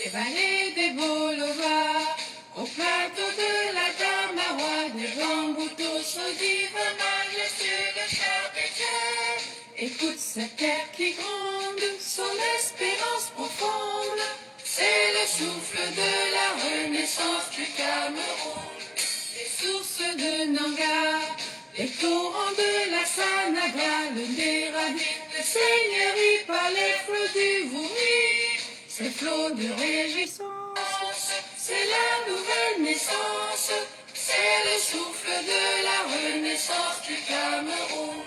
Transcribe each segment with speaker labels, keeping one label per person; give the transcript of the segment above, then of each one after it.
Speaker 1: des vallées, des boulevards, au plateau de la Damawa, des bambous tous d'ivre majestueux de Chapétier. Écoute cette terre qui gronde, son espérance profonde, c'est le souffle de la renaissance du Cameroun. Les sources de Nanga, les torrents de la Sanaga, le Néradi, le Seigneurie par les flots du Vouri, ces flots de réjouissance, c'est la nouvelle naissance, c'est le souffle de la renaissance du Cameroun.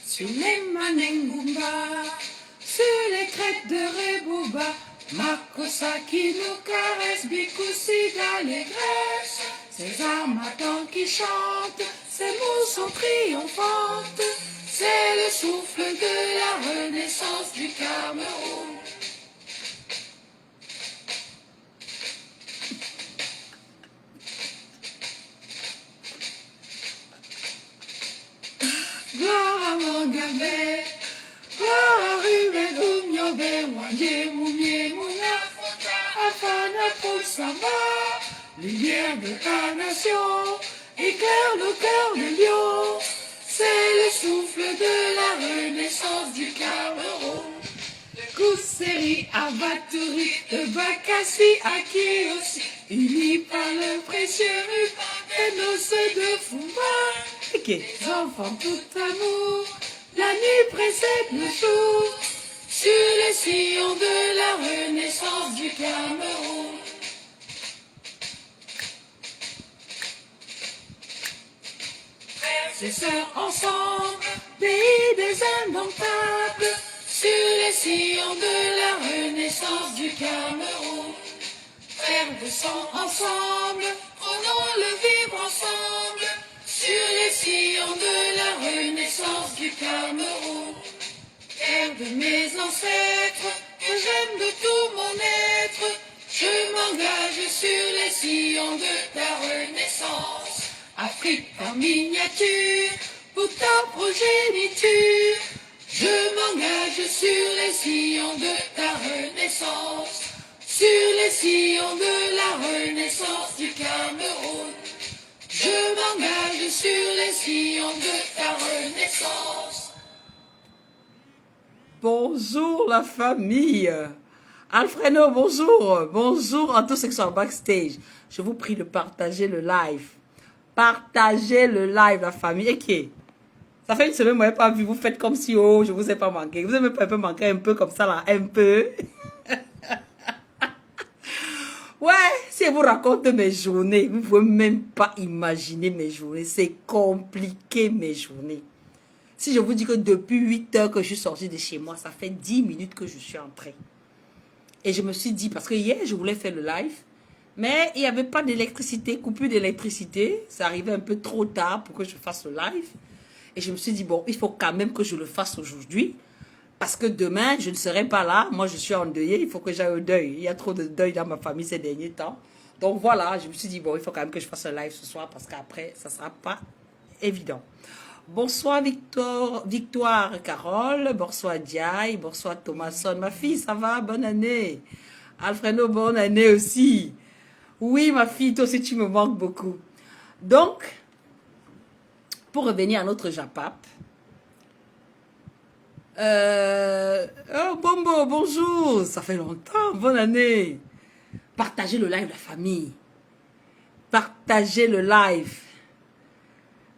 Speaker 1: Sur les Manengumba, sur les crêtes de Rebouba, Makossa qui nous caresse, Bikoussi d'allégresse, ces armatans qui chantent, ces mots sont triomphantes, c'est le souffle de la renaissance du Cameroun. Gloire à Mangabé, gloire à Ruben Oumyobe, Wanye Moumie Mouna, Afana Poussama, lumière de ta nation, éclaire le cœur de lion, c'est le souffle de la renaissance du Cameroun. Kousseri, Abaturi, de Bakassi à Kiosi, unis par le précieux ruban des noces de Fumba. Les enfants tout amour, la nuit précède le jour, sur les sillons de la renaissance du Cameroun. Frères et sœurs ensemble, pays des indomptables, sur les sillons de la renaissance du Cameroun. Frères de sang ensemble, prenons le vivre ensemble, sur les sillons de la renaissance du Cameroun. Terre de mes ancêtres, que j'aime de tout mon être, je m'engage sur les sillons de ta renaissance. Afrique en miniature, pour ta progéniture, je m'engage sur les sillons de ta renaissance, sur les sillons de la renaissance du Cameroun. Je m'engage sur les sillons de ta renaissance.
Speaker 2: Bonjour la famille. Alfredo, bonjour. Bonjour à tous ceux qui sont en backstage. Je vous prie de partager le live. Partagez le live, la famille. Ok. Ça fait une semaine que vous m'avez pas vu. Vous faites comme si, oh, je vous ai pas manqué. Vous avez un peu manqué, un peu comme ça, là, un peu. Ouais, si je vous raconte mes journées, vous ne pouvez même pas imaginer mes journées. C'est compliqué, mes journées. Si je vous dis que depuis 8 heures que je suis sortie de chez moi, ça fait 10 minutes que je suis entrée. Et je me suis dit, parce que hier, je voulais faire le live, mais il n'y avait pas d'électricité, coupure d'électricité. Ça arrivait un peu trop tard pour que je fasse le live. Et je me suis dit, bon, il faut quand même que je le fasse aujourd'hui. Parce que demain, je ne serai pas là. Moi, je suis endeuillée. Il faut que j'aille au deuil. Il y a trop de deuil dans ma famille ces derniers temps. Donc voilà, je me suis dit, bon, il faut quand même que je fasse un live ce soir parce qu'après, ça ne sera pas évident. Bonsoir Victoire Carole. Bonsoir Diaye. Bonsoir Thomason. Ma fille, ça va? Bonne année. Alfredo, bonne année aussi. Oui, ma fille, toi aussi, tu me manques beaucoup. Donc, pour revenir à notre Japap, oh Bombo, bonjour, ça fait longtemps, bonne année. Partagez le live, la famille. Partagez le live.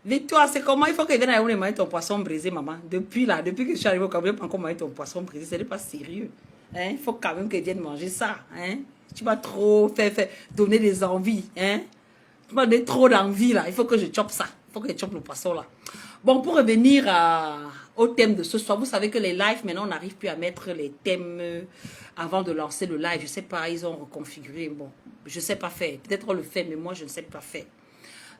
Speaker 2: Victoire, c'est comment il faut que je vienne à manger ton poisson brisé, maman. Depuis que je suis arrivée au Cameroun, je n'ai pas encore mangé ton poisson brisé, ce n'est pas sérieux. Hein? Il faut quand même que je vienne manger ça. Hein? Tu m'as trop fait donner des envies. Hein? Tu m'as donné trop d'envie là, il faut que je chope ça. Il faut que je chope le poisson là. Bon, pour revenir au thème de ce soir, vous savez que les lives, maintenant, on n'arrive plus à mettre les thèmes avant de lancer le live. Je ne sais pas, ils ont reconfiguré. Bon, je ne sais pas faire. Peut-être on le fait, mais moi, je ne sais pas faire.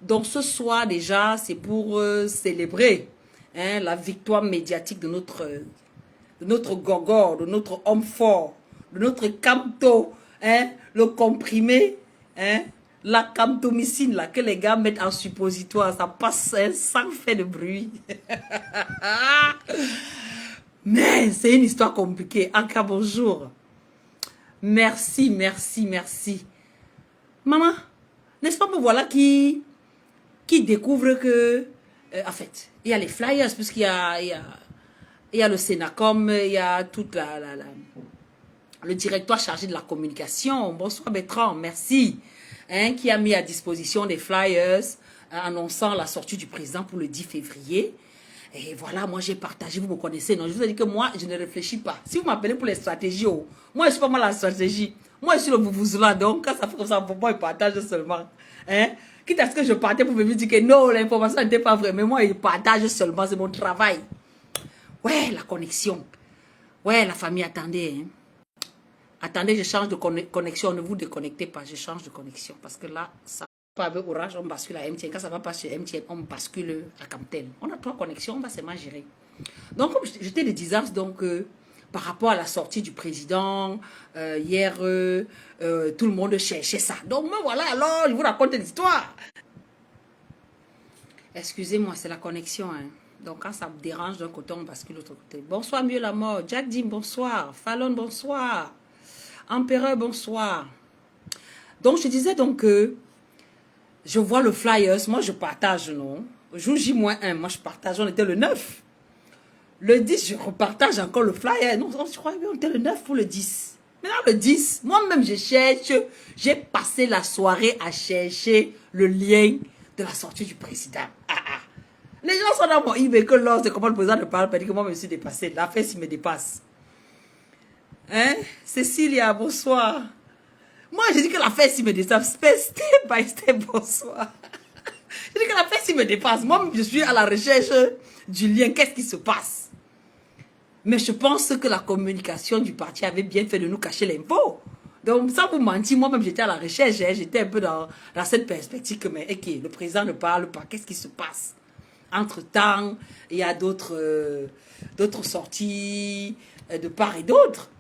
Speaker 2: Donc, ce soir, déjà, c'est pour célébrer hein, la victoire médiatique de notre gogor, de notre homme fort, de notre camto, hein, le comprimé, hein, la camptomycine là, que les gars mettent en suppositoire, ça passe hein, sans faire de bruit. Mais c'est une histoire compliquée. Anka, bonjour. Merci, merci, merci. Maman, n'est-ce pas me voilà qui découvre que, en fait, il y a les flyers, puisqu'il y a, il y a le Sénacom, il y a toute le directoire chargé de la communication. Bonsoir Bertrand, merci. Hein, qui a mis à disposition des flyers annonçant la sortie du président pour le 10 février. Et voilà, moi j'ai partagé, vous me connaissez, non? Je vous ai dit que moi, je ne réfléchis pas. Si vous m'appelez pour les stratégies, oh, moi je suis pas mal la stratégie. Moi je suis le boubouzoula, donc quand ça fait comme ça, pour moi, je partage seulement. Hein? Quitte à ce que je partais pour me dire que non, l'information n'était pas vraie, mais moi, je partage seulement, c'est mon travail. Ouais, la connexion. Ouais, la famille, attendez. Hein. Attendez, je change de connexion, ne vous déconnectez pas, je change de connexion, parce que là, ça pas avec Orange, on bascule à MTN. Quand ça va pas sur MTN, on bascule à Camtel. On a 3 connexions, on va seulement gérer. Donc, comme j'étais de disance, donc, par rapport à la sortie du président, hier, tout le monde cherchait ça. Donc, moi, voilà, alors, je vous raconte une histoire. Excusez-moi, c'est la connexion. Hein. Donc, quand ça me dérange d'un côté, on bascule de l'autre côté. Bonsoir, mieux la mort. Jack Dim, bonsoir. Fallon, bonsoir. Empereur, bonsoir. Donc, je disais donc que je vois le flyers, moi je partage, non? Jour J-1, moi je partage, on était le 9. Le 10, je repartage encore le flyer. Non, je crois qu'on était le 9 pour le 10. Maintenant le 10, moi-même je cherche, j'ai passé la soirée à chercher le lien de la sortie du président. Les gens sont dans mon email que lors de comment le président ne parle pas, dit que moi je me suis dépassé. La fête, il me dépasse. Hein? Cécilia, bonsoir. Moi, je dis que la fête, il me dépasse. Step by step, bonsoir. Je dis que la fête, il me dépasse. Moi, je suis à la recherche du lien. Qu'est-ce qui se passe? Mais je pense que la communication du parti avait bien fait de nous cacher l'info. Donc, sans vous mentir, moi-même, j'étais à la recherche. Hein, j'étais un peu dans cette perspective que, mais, ok, le président ne parle pas. Qu'est-ce qui se passe? Entre-temps, il y a d'autres sorties de part et d'autre.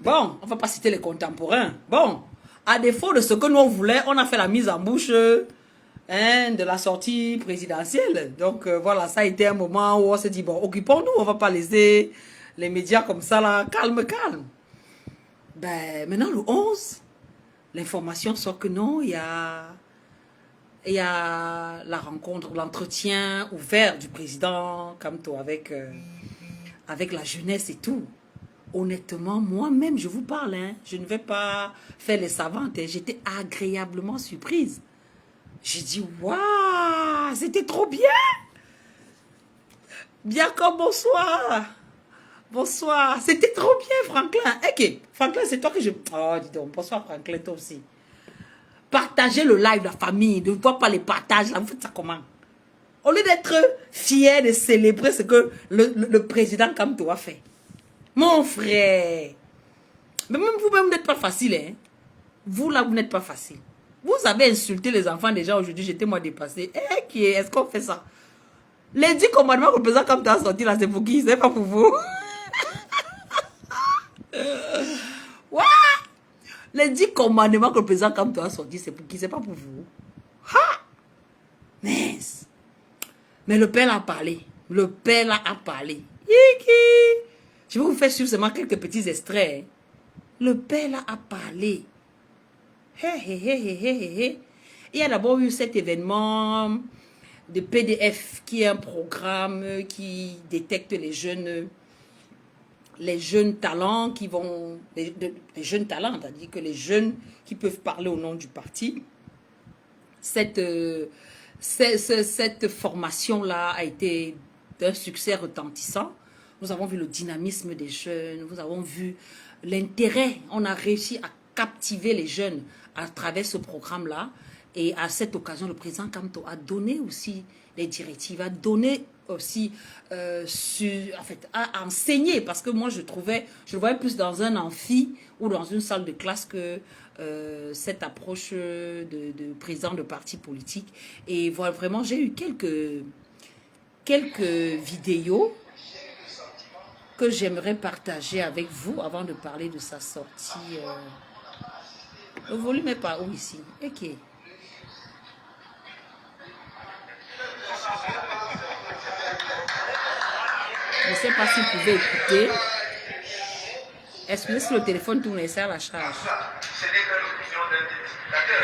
Speaker 2: Bon, on ne va pas citer les contemporains. Bon, à défaut de ce que nous on voulait, on a fait la mise en bouche de la sortie présidentielle. Donc voilà, ça a été un moment où on s'est dit, bon, occupons-nous, on ne va pas laisser les médias comme ça, là, calme, calme. Ben, maintenant le 11, l'information sort que non, il y a la rencontre, l'entretien ouvert du président Kamto avec la jeunesse et tout. Honnêtement, moi-même, je vous parle, hein, je ne vais pas faire les savantes. Hein, j'étais agréablement surprise. J'ai dit, waouh, c'était trop bien. Bien comme bonsoir. Bonsoir. C'était trop bien, Franklin. Ok, Franklin, c'est toi que je... Oh, dis donc, bonsoir, Franklin, toi aussi. Partagez le live, la famille. Ne vois pas les partages, là, vous faites ça comment? Au lieu d'être fier de célébrer ce que le président Kamto a fait. Mon frère, mais même vous-même, vous n'êtes pas facile. Hein? Vous, là, vous n'êtes pas facile. Vous avez insulté les enfants déjà aujourd'hui, j'étais moi dépassé. Est-ce qu'on fait ça? Les 10 commandements que le président comme tu as sorti là, c'est pour qui? C'est pas pour vous. Ouais. Les 10 commandements que le président comme tu as sorti, c'est pour qui? C'est pas pour vous. Ha! Mince. Mais le père a parlé. Le père là a parlé. Yiki. Je vais vous faire suivre seulement quelques petits extraits. Le père là a parlé. Il y a d'abord eu cet événement de PDF qui est un programme qui détecte les jeunes talents qui vont... Les jeunes talents, c'est-à-dire que les jeunes qui peuvent parler au nom du parti. Cette formation-là a été d'un succès retentissant. Nous avons vu le dynamisme des jeunes, nous avons vu l'intérêt. On a réussi à captiver les jeunes à travers ce programme-là. Et à cette occasion, le président Kamto a donné aussi les directives, a donné aussi, a enseigné. Parce que moi, je le voyais plus dans un amphi ou dans une salle de classe que cette approche de président de parti politique. Et voilà, vraiment, j'ai eu quelques vidéos que j'aimerais partager avec vous avant de parler de sa sortie. Le volume est pas où ici? Ok. sais pas si vous pouvez écouter. Excusez si le téléphone tourne et sert à la charge.
Speaker 3: Ce n'est que l'opinion d'un téléspectateur.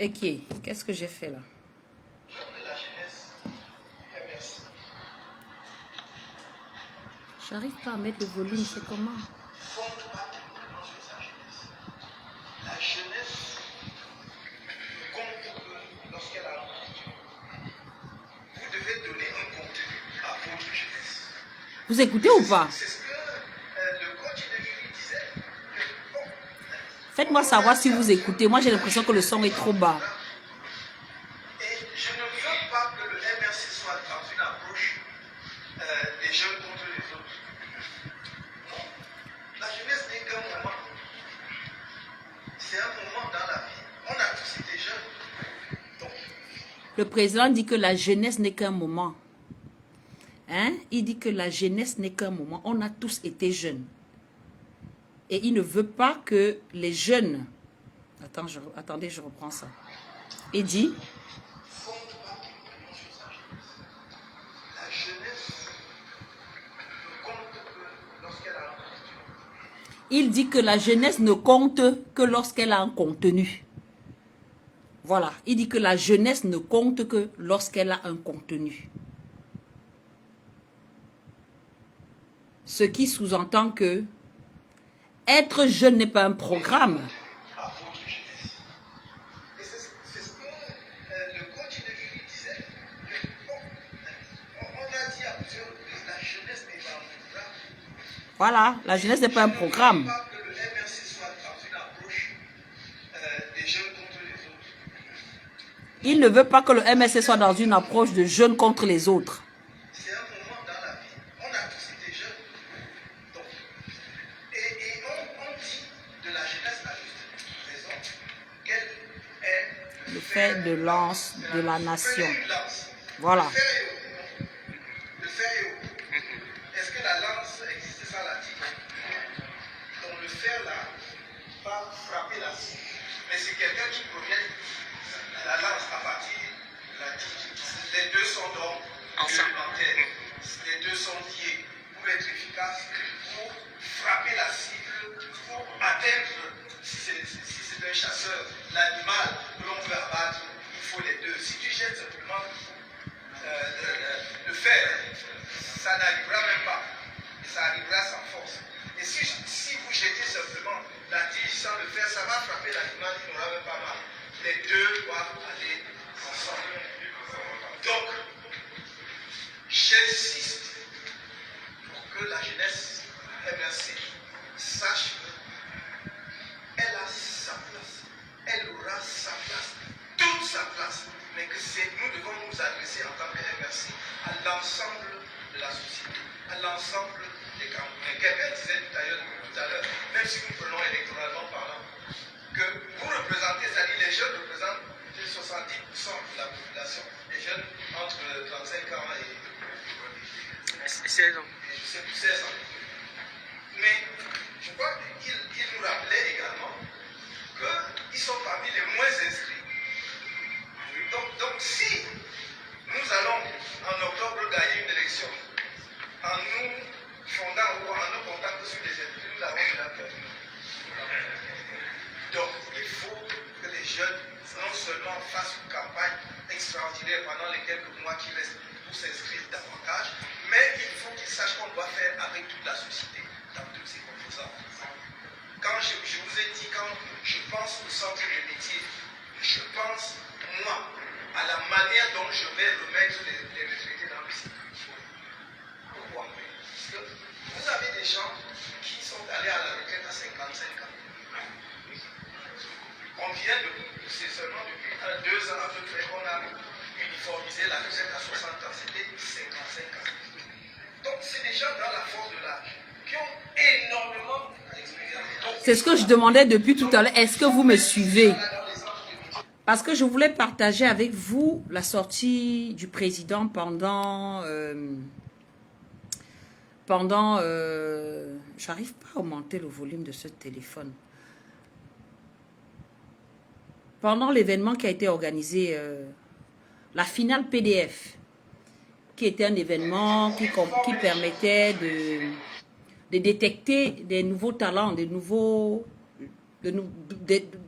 Speaker 2: Ok, qu'est-ce que j'ai fait là? J'arrive pas à mettre le volume, c'est comment?
Speaker 3: La jeunesse ne compte que lorsqu'elle a un contenu. Vous devez donner un contenu à votre jeunesse.
Speaker 2: Vous écoutez ou pas?
Speaker 3: C'est ce que le coach de vie disait. Que, bon,
Speaker 2: Faites-moi savoir si vous écoutez. Moi, j'ai l'impression que le son est trop bas.
Speaker 3: et je ne veux pas que le MRC soit dans une approche des jeunes contre les autres. Non. La jeunesse n'est qu'un moment. C'est un moment dans la vie. On a tous été jeunes. Donc,
Speaker 2: Le président dit que la jeunesse n'est qu'un moment. Hein? Il dit que la jeunesse n'est qu'un moment. On a tous été jeunes. Et il ne veut pas que les jeunes... Attendez, je reprends ça. Il dit...
Speaker 3: la jeunesse ne compte que lorsqu'elle a un contenu.
Speaker 2: Il dit que la jeunesse ne compte que lorsqu'elle a un contenu. Voilà. Il dit que la jeunesse ne compte que lorsqu'elle a un contenu. Ce qui sous-entend que être jeune n'est pas un programme.
Speaker 3: À votre jeunesse. Et c'est ce que le coach de vie disait. Que, bon, on a dit à plusieurs reprises, la jeunesse n'est pas un programme.
Speaker 2: Voilà. La jeunesse n'est pas un programme.
Speaker 3: Je ne veux pas que le MRC soit dans une approche des jeunes contre les autres.
Speaker 2: Il ne veut pas que le MSC soit dans une approche de jeunes contre les autres.
Speaker 3: C'est un moment dans la vie. On a tous été jeunes. Donc, et on dit de la jeunesse à juste raison qu'elle est
Speaker 2: Le fer de lance de la nation.
Speaker 3: Prenez une lance.
Speaker 2: Voilà.
Speaker 3: Le fer est haut. Le fer est haut. Est-ce que la lance existe sans la tige? Donc le fer là va frapper la cible. Mais c'est quelqu'un qui projette la lance à partir de la tige. Les deux sont donc complémentaires. Les deux sont liés pour être efficaces, pour frapper la cible, pour atteindre, si c'est un chasseur, l'animal que l'on veut abattre, il faut les deux. Si tu jettes simplement le fer, ça n'arrivera même pas. Et ça arrivera sans force. Et si vous jetez simplement la tige sans le fer, ça va frapper l'animal, il n'aura même pas mal. Les deux doivent aller ensemble. Donc, j'insiste pour que la jeunesse MRC sache qu'elle a sa place. Elle aura sa place. Toute sa place. Mais que nous devons nous adresser en tant que MRC à l'ensemble de la société, à l'ensemble des Camerounais. Quelqu'un disait tout à l'heure, même si nous prenons électoralement parlant, que vous représentez, c'est-à-dire les jeunes représentent 70% de la population, les jeunes entre 35 ans et 16 ans. 16 ans. Mais je crois qu'il nous rappelait également qu'ils sont parmi les moins inscrits. Donc si nous allons en octobre gagner une élection, en nous fondant ou en ne comptant que sur les inscrits, nous avons déjà perdu. Donc il faut que les jeunes non seulement fassent une campagne extraordinaire pendant les quelques mois qui restent pour s'inscrire davantage, mais il faut qu'ils sachent qu'on doit faire avec toute la société dans toutes ses composantes. Quand je vous ai dit, quand je pense au centre des métiers, je pense, moi, à la manière dont je vais remettre les retraités dans le cycle. Pourquoi? Parce que vous avez des gens qui sont allés à la retraite à 55 ans. On vient c'est seulement depuis 2 ans à peu près qu'on a uniformisé la retraite à 60 ans. C'était 55 ans. Donc c'est des gens dans la force de l'âge qui ont énormément d'expérience.
Speaker 2: C'est ce que je demandais depuis tout à l'heure. Est-ce que vous me suivez? Parce que je voulais partager avec vous la sortie du président pendant... j'arrive pas à augmenter le volume de ce téléphone. pendant l'événement qui a été organisé, la finale PDF, qui était un événement qui permettait de détecter des nouveaux talents,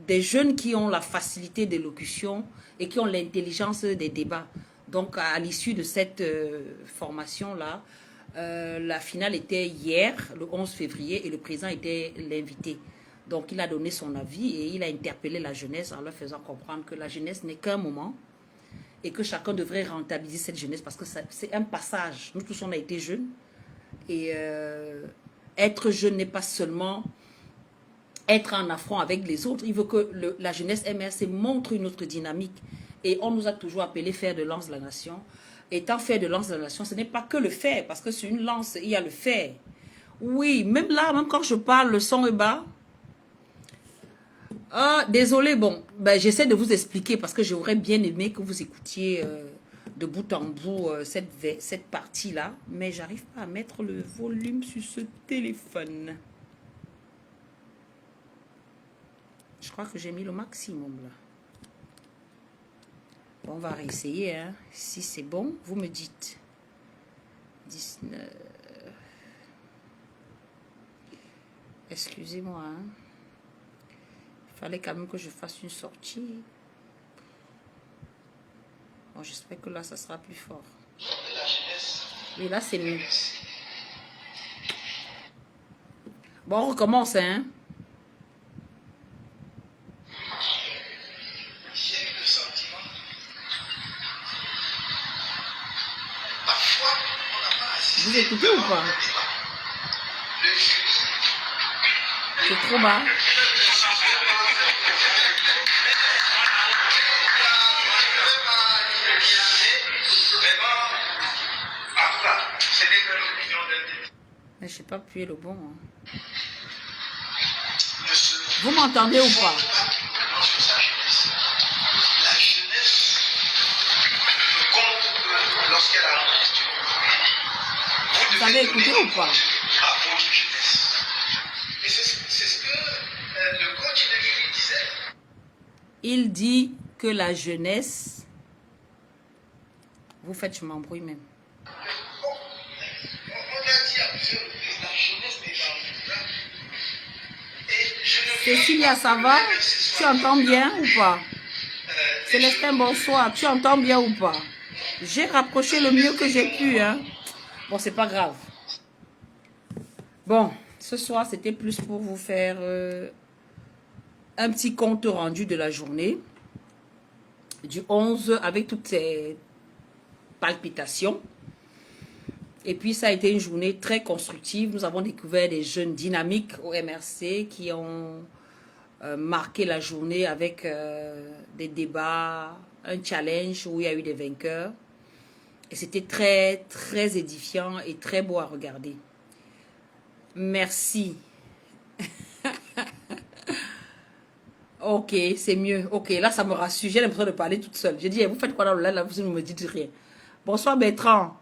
Speaker 2: des jeunes qui ont la facilité d'élocution et qui ont l'intelligence des débats. Donc, à l'issue de cette formation-là, la finale était hier, le 11 février, et le président était l'invité. Donc, il a donné son avis et il a interpellé la jeunesse en leur faisant comprendre que la jeunesse n'est qu'un moment et que chacun devrait rentabiliser cette jeunesse parce que c'est un passage. Nous tous, on a été jeunes et être jeune n'est pas seulement être en affront avec les autres. Il veut que la jeunesse MRC montre une autre dynamique. Et on nous a toujours appelé fer de lance de la nation. Étant fer de lance de la nation, ce n'est pas que le fer, parce que sur une lance, il y a le fer. Oui, même là, même quand je parle, le son est bas. Ah, désolé, bon, ben, j'essaie de vous expliquer parce que j'aurais bien aimé que vous écoutiez de bout en bout cette partie-là, mais j'arrive pas à mettre le volume sur ce téléphone. Je crois que j'ai mis le maximum là. Bon, on va réessayer, hein. Si c'est bon, vous me dites. 19. Excusez-moi, hein. Il fallait quand même que je fasse une sortie. Bon, j'espère que là, ça sera plus fort. Oui, là, c'est mieux. Bon, on recommence, hein. Vous écoutez ou pas? C'est trop bas. Mais je sais pas appuyer le bon. Hein. Vous m'entendez ou pas?
Speaker 3: La jeunesse compte lorsqu'elle a une question.
Speaker 2: Vous avez écouté ou pas?
Speaker 3: À votre jeunesse. Et c'est ce que le coach de disait.
Speaker 2: Il dit que la jeunesse... Vous faites, je m'embrouille même. Cécilia, ça va? Tu entends bien ou pas? Célestin, bonsoir. Tu entends bien ou pas? J'ai rapproché le mieux que j'ai pu, hein. Bon, c'est pas grave. Bon, ce soir, c'était plus pour vous faire un petit compte rendu de la journée du 11 avec toutes ces palpitations. Et puis, ça a été une journée très constructive. Nous avons découvert des jeunes dynamiques au MRC qui ont marqué la journée avec des débats, un challenge où il y a eu des vainqueurs. Et c'était très, très édifiant et très beau à regarder. Merci. Ok, c'est mieux. Ok, là, ça me rassure. J'ai l'impression de parler toute seule. J'ai dit, vous faites quoi dans le live là? Vous ne me dites rien. Bonsoir, Bertrand.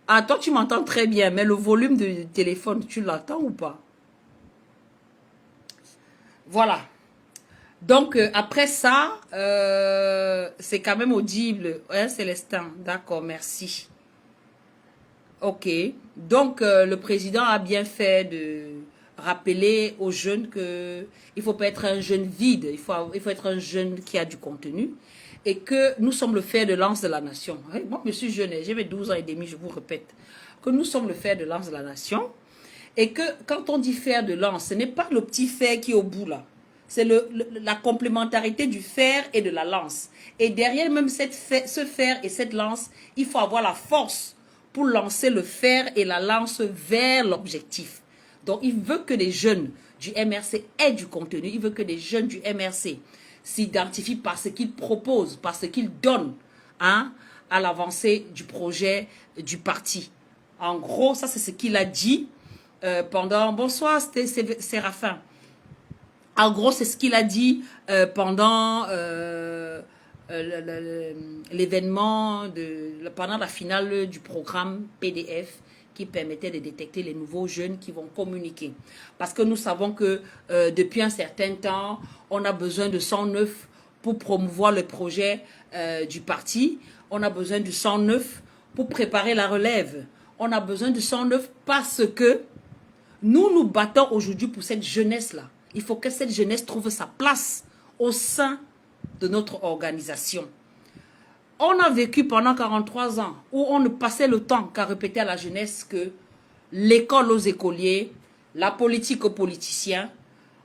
Speaker 2: Ah, toi, tu m'entends très bien, mais le volume du téléphone, tu l'entends ou pas? Voilà. Donc, après ça, c'est quand même audible. Hein, Célestin? D'accord, merci. Ok. Donc, le président a bien fait de rappeler aux jeunes qu'il ne faut pas être un jeune vide. Il faut être un jeune qui a du contenu. Et que nous sommes le fer de lance de la nation. Moi, je suis jeune, j'ai mes 12 ans et demi, je vous répète. Que nous sommes le fer de lance de la nation. Et que quand on dit fer de lance, ce n'est pas le petit fer qui est au bout là. C'est la complémentarité du fer et de la lance. Et derrière même ce fer et cette lance, il faut avoir la force pour lancer le fer et la lance vers l'objectif. Donc, il veut que les jeunes du MRC aient du contenu. Il veut que les jeunes du MRC s'identifient par ce qu'ils proposent, par ce qu'ils donnent, hein, à l'avancée du projet du parti. En gros, ça c'est ce qu'il a dit pendant... Bonsoir, c'était Séraphin. En gros, c'est ce qu'il a dit pendant l'événement, pendant la finale du programme PDF qui permettait de détecter les nouveaux jeunes qui vont communiquer. Parce que nous savons que depuis un certain temps, on a besoin de 109 pour promouvoir le projet du parti. On a besoin du 109 pour préparer la relève. On a besoin du 109 parce que nous nous battons aujourd'hui pour cette jeunesse-là. Il faut que cette jeunesse trouve sa place au sein de notre organisation. On a vécu pendant 43 ans où on ne passait le temps qu'à répéter à la jeunesse que l'école aux écoliers, la politique aux politiciens,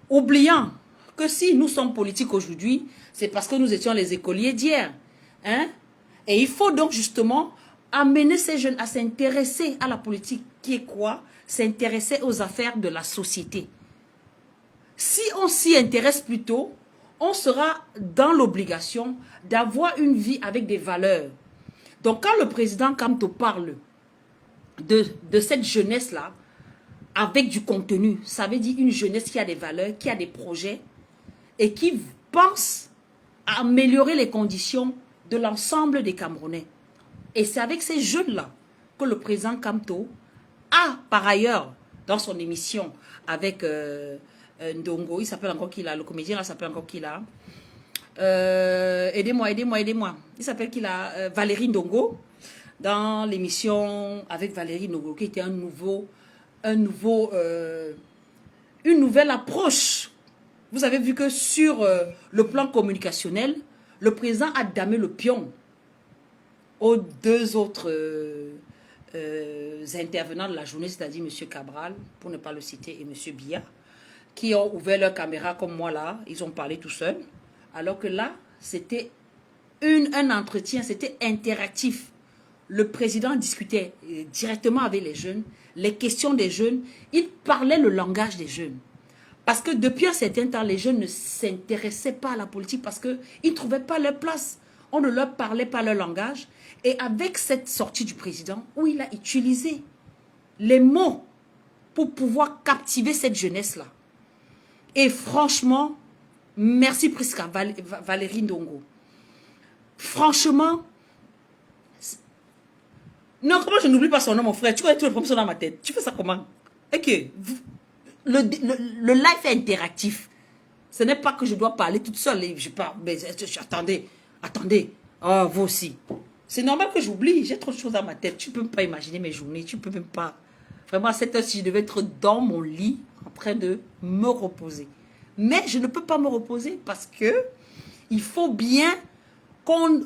Speaker 2: oubliant que si nous sommes politiques aujourd'hui, c'est parce que nous étions les écoliers d'hier. Hein? Et il faut donc justement amener ces jeunes à s'intéresser à la politique qui est quoi? S'intéresser aux affaires de la société. Si on s'y intéresse plus tôt, on sera dans l'obligation d'avoir une vie avec des valeurs. Donc quand le président Kamto parle de cette jeunesse-là, avec du contenu, ça veut dire une jeunesse qui a des valeurs, qui a des projets et qui pense à améliorer les conditions de l'ensemble des Camerounais. Et c'est avec ces jeunes-là que le président Kamto a, par ailleurs, dans son émission avec Ndongo, il s'appelle encore qui là, le comédien là s'appelle encore qui là, aidez-moi. Il s'appelle qui là, Valérie Ndongo, dans l'émission avec Valérie Ndongo, qui était une nouvelle approche. Vous avez vu que sur le plan communicationnel, le président a damé le pion aux deux autres intervenants de la journée, c'est-à-dire M. Cabral, pour ne pas le citer, et M. Biya, qui ont ouvert leur caméra comme moi là, ils ont parlé tout seuls, alors que là, c'était un entretien, c'était interactif. Le président discutait directement avec les jeunes, les questions des jeunes, il parlait le langage des jeunes. Parce que depuis un certain temps, les jeunes ne s'intéressaient pas à la politique parce qu'ils ne trouvaient pas leur place. On ne leur parlait pas leur langage. Et avec cette sortie du président, où il a utilisé les mots pour pouvoir captiver cette jeunesse-là. Et franchement, merci Prisca, Valérie Ndongo. Franchement, non, comment je n'oublie pas son nom, mon frère? Tu connais tout le problème dans ma tête. Tu fais ça comment? Ok, le live est interactif. Ce n'est pas que je dois parler toute seule. Je parle, mais attendez. Oh, vous aussi. C'est normal que j'oublie. J'ai trop de choses dans ma tête. Tu ne peux même pas imaginer mes journées. Tu ne peux même pas. Vraiment, à cette heure-ci, je devais être dans mon lit en train de me reposer. Mais je ne peux pas me reposer parce que il faut bien qu'on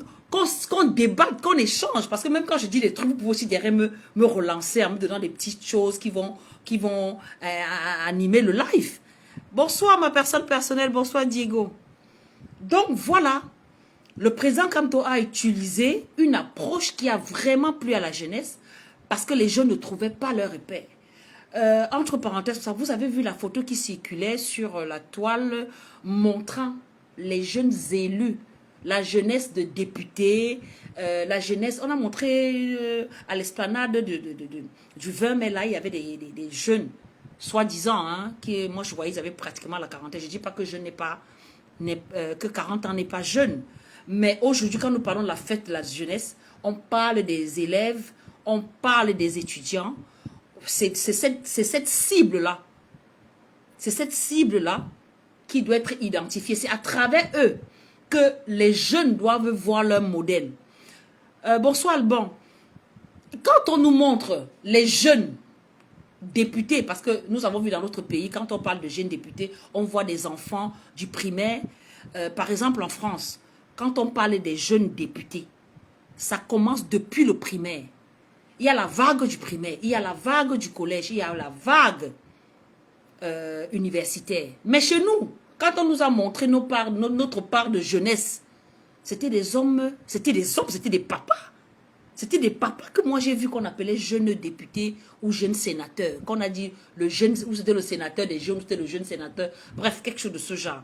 Speaker 2: débatte, qu'on échange. Parce que même quand je dis des trucs, vous pouvez aussi derrière me relancer en me donnant des petites choses qui vont animer le live. Bonsoir ma personne personnelle, bonsoir Diego. Donc voilà, le président Kamto a utilisé une approche qui a vraiment plu à la jeunesse parce que les jeunes ne trouvaient pas leur repère. Entre parenthèses, vous avez vu la photo qui circulait sur la toile montrant les jeunes élus, la jeunesse de députés, la jeunesse, on a montré à l'esplanade du 20 mai, là, il y avait des jeunes, soi-disant, hein, qui, moi je voyais, ils avaient pratiquement la quarantaine. Je ne dis pas que que 40 ans n'est pas jeune, mais aujourd'hui, quand nous parlons de la fête de la jeunesse, on parle des élèves, on parle des étudiants, c'est cette cible-là. C'est cette cible-là qui doit être identifiée. C'est à travers eux que les jeunes doivent voir leur modèle. Bonsoir Alban. Quand on nous montre les jeunes députés, parce que nous avons vu dans notre pays, quand on parle de jeunes députés, on voit des enfants du primaire. Par exemple en France, quand on parle des jeunes députés, ça commence depuis le primaire. Il y a la vague du primaire, il y a la vague du collège, il y a la vague universitaire. Mais chez nous, quand on nous a montré notre part de jeunesse, c'était des hommes, c'était des papas. C'était des papas que moi j'ai vu qu'on appelait jeunes députés ou jeunes sénateurs. Qu'on a dit le jeune, ou c'était le sénateur des jeunes, ou c'était le jeune sénateur. Bref, quelque chose de ce genre.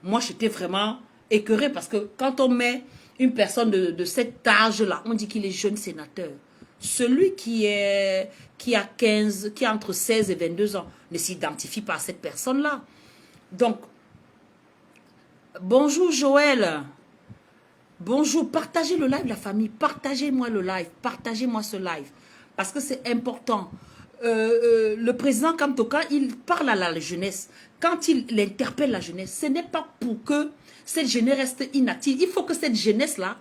Speaker 2: Moi j'étais vraiment écœurée parce que quand on met une personne de cet âge-là, on dit qu'il est jeune sénateur. Celui qui a entre 16 et 22 ans ne s'identifie pas à cette personne-là. Donc, bonjour Joël. Bonjour, partagez le live la famille, partagez-moi le live, partagez-moi ce live. parce que c'est important. Le président Kamtoka, il parle à la jeunesse. Quand il interpelle la jeunesse, ce n'est pas pour que cette jeunesse reste inactive. Il faut que cette jeunesse-là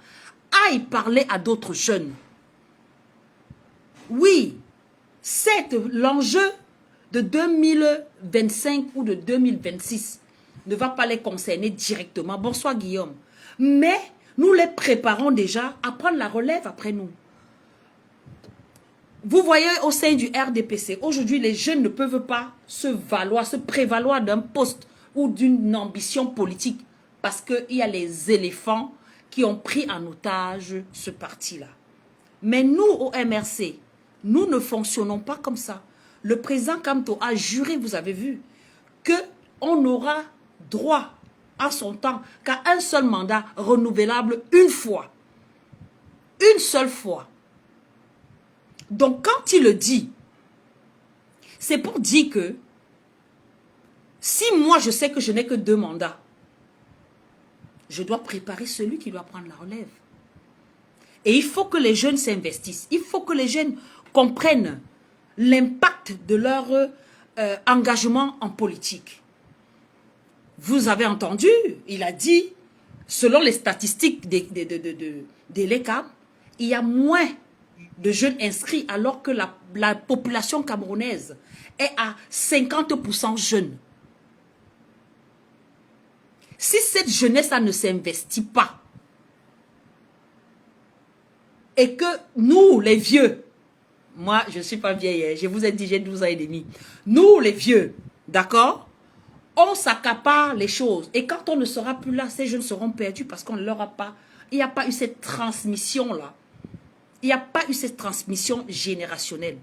Speaker 2: aille parler à d'autres jeunes. Oui, c'est l'enjeu de 2025 ou de 2026 ne va pas les concerner directement. Bonsoir Guillaume. Mais nous les préparons déjà à prendre la relève après nous. Vous voyez au sein du RDPC, aujourd'hui les jeunes ne peuvent pas se prévaloir d'un poste ou d'une ambition politique parce qu'il y a les éléphants qui ont pris en otage ce parti-là. Mais nous au MRC, nous ne fonctionnons pas comme ça. Le président Kamto a juré, vous avez vu, qu'on aura droit à son temps qu'à un seul mandat renouvelable une fois. Une seule fois. Donc quand il le dit, c'est pour dire que si moi je sais que je n'ai que 2 mandats, je dois préparer celui qui doit prendre la relève. Et il faut que les jeunes s'investissent. Il faut que les jeunes comprennent l'impact de leur engagement en politique. Vous avez entendu, il a dit, selon les statistiques de l'ECAM, il y a moins de jeunes inscrits alors que la population camerounaise est à 50% jeune. Si cette jeunesse-là ne s'investit pas et que nous, les vieux, moi, je ne suis pas vieille, je vous ai dit, j'ai 12 ans et demi. Nous, les vieux, d'accord, on s'accapare les choses. Et quand on ne sera plus là, ces jeunes seront perdus parce qu'on ne leur a pas... Il n'y a pas eu cette transmission-là. Il n'y a pas eu cette transmission générationnelle.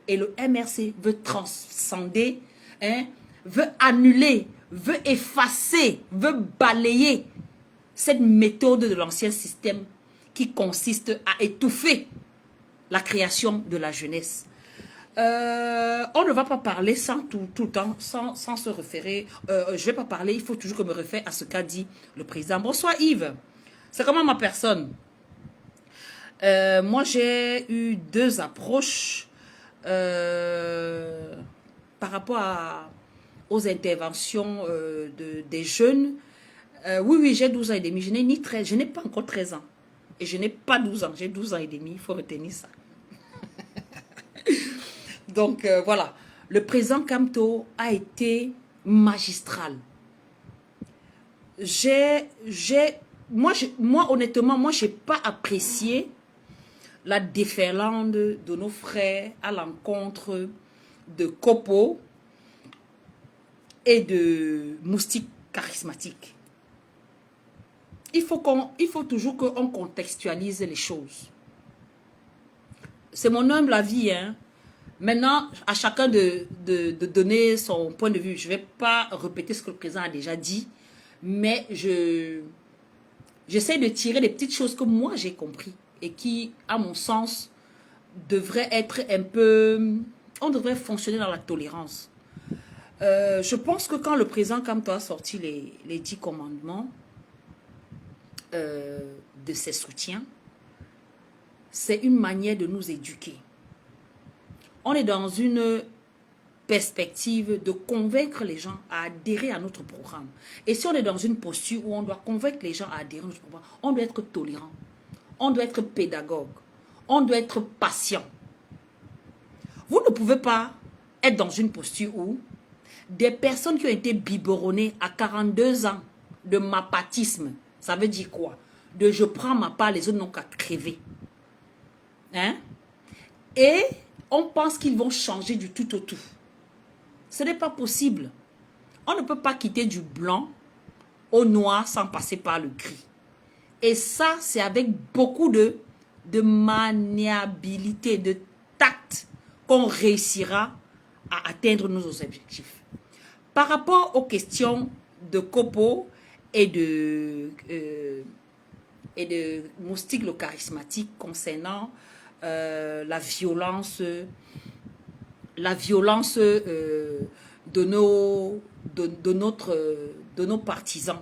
Speaker 2: Et le MRC veut transcender, veut annuler, veut effacer, veut balayer cette méthode de l'ancien système qui consiste à étouffer la création de la jeunesse. On ne va pas parler sans tout le temps, sans se référer. Je ne vais pas parler, il faut toujours que je me réfère à ce qu'a dit le président. Bonsoir Yves. C'est comment ma personne? Moi, j'ai eu 2 approches par rapport aux interventions des jeunes. Oui, j'ai 12 ans et demi. Je n'ai pas encore 13 ans. Et je n'ai pas 12 ans. J'ai 12 ans et demi. Il faut retenir ça. Donc, voilà. Le président Kamto a été magistral. Moi, honnêtement, je n'ai pas apprécié la déferlante de nos frères à l'encontre de Kopo et de moustiques charismatiques. Il faut toujours qu'on contextualise les choses. C'est mon humble avis, hein. Maintenant, à chacun de donner son point de vue. Je ne vais pas répéter ce que le président a déjà dit, mais j'essaie de tirer les petites choses que moi j'ai compris et qui, à mon sens, devraient être un peu... On devrait fonctionner dans la tolérance. Je pense que quand le président Kamto a sorti les 10 commandements de ses soutiens, c'est une manière de nous éduquer. On est dans une perspective de convaincre les gens à adhérer à notre programme. Et si on est dans une posture où on doit convaincre les gens à adhérer à notre programme, on doit être tolérant, on doit être pédagogue, on doit être patient. Vous ne pouvez pas être dans une posture où des personnes qui ont été biberonnées à 42 ans de mapatisme, ça veut dire quoi? De je prends ma part, les autres n'ont qu'à crever. Hein? Et on pense qu'ils vont changer du tout au tout. Ce n'est pas possible. On ne peut pas quitter du blanc au noir sans passer par le gris. Et ça, c'est avec beaucoup de maniabilité, de tact qu'on réussira à atteindre nos objectifs. Par rapport aux questions de Kopo et de moustiques le charismatique concernant la violence de nos partisans,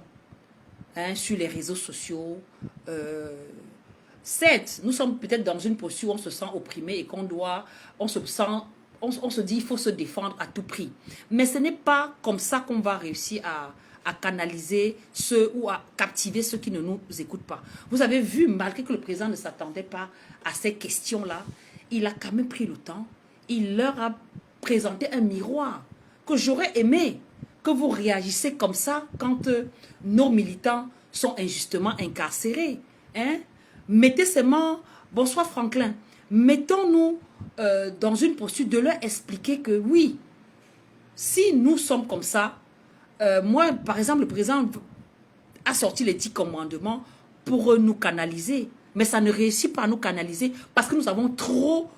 Speaker 2: hein, sur les réseaux sociaux, Certes, nous sommes peut-être dans une posture où on se sent opprimé et qu'on doit, on se dit il faut se défendre à tout prix. Mais ce n'est pas comme ça qu'on va réussir à canaliser ceux ou à captiver ceux qui ne nous écoutent pas. Vous avez vu, malgré que le président ne s'attendait pas à ces questions-là, il a quand même pris le temps. Il leur a présenté un miroir que j'aurais aimé que vous réagissiez comme ça quand nos militants sont injustement incarcérés. Hein? Mettez seulement, bonsoir Franklin, mettons-nous dans une posture de leur expliquer que oui, si nous sommes comme ça, moi par exemple le président a sorti les 10 commandements pour nous canaliser, mais ça ne réussit pas à nous canaliser parce que nous avons trop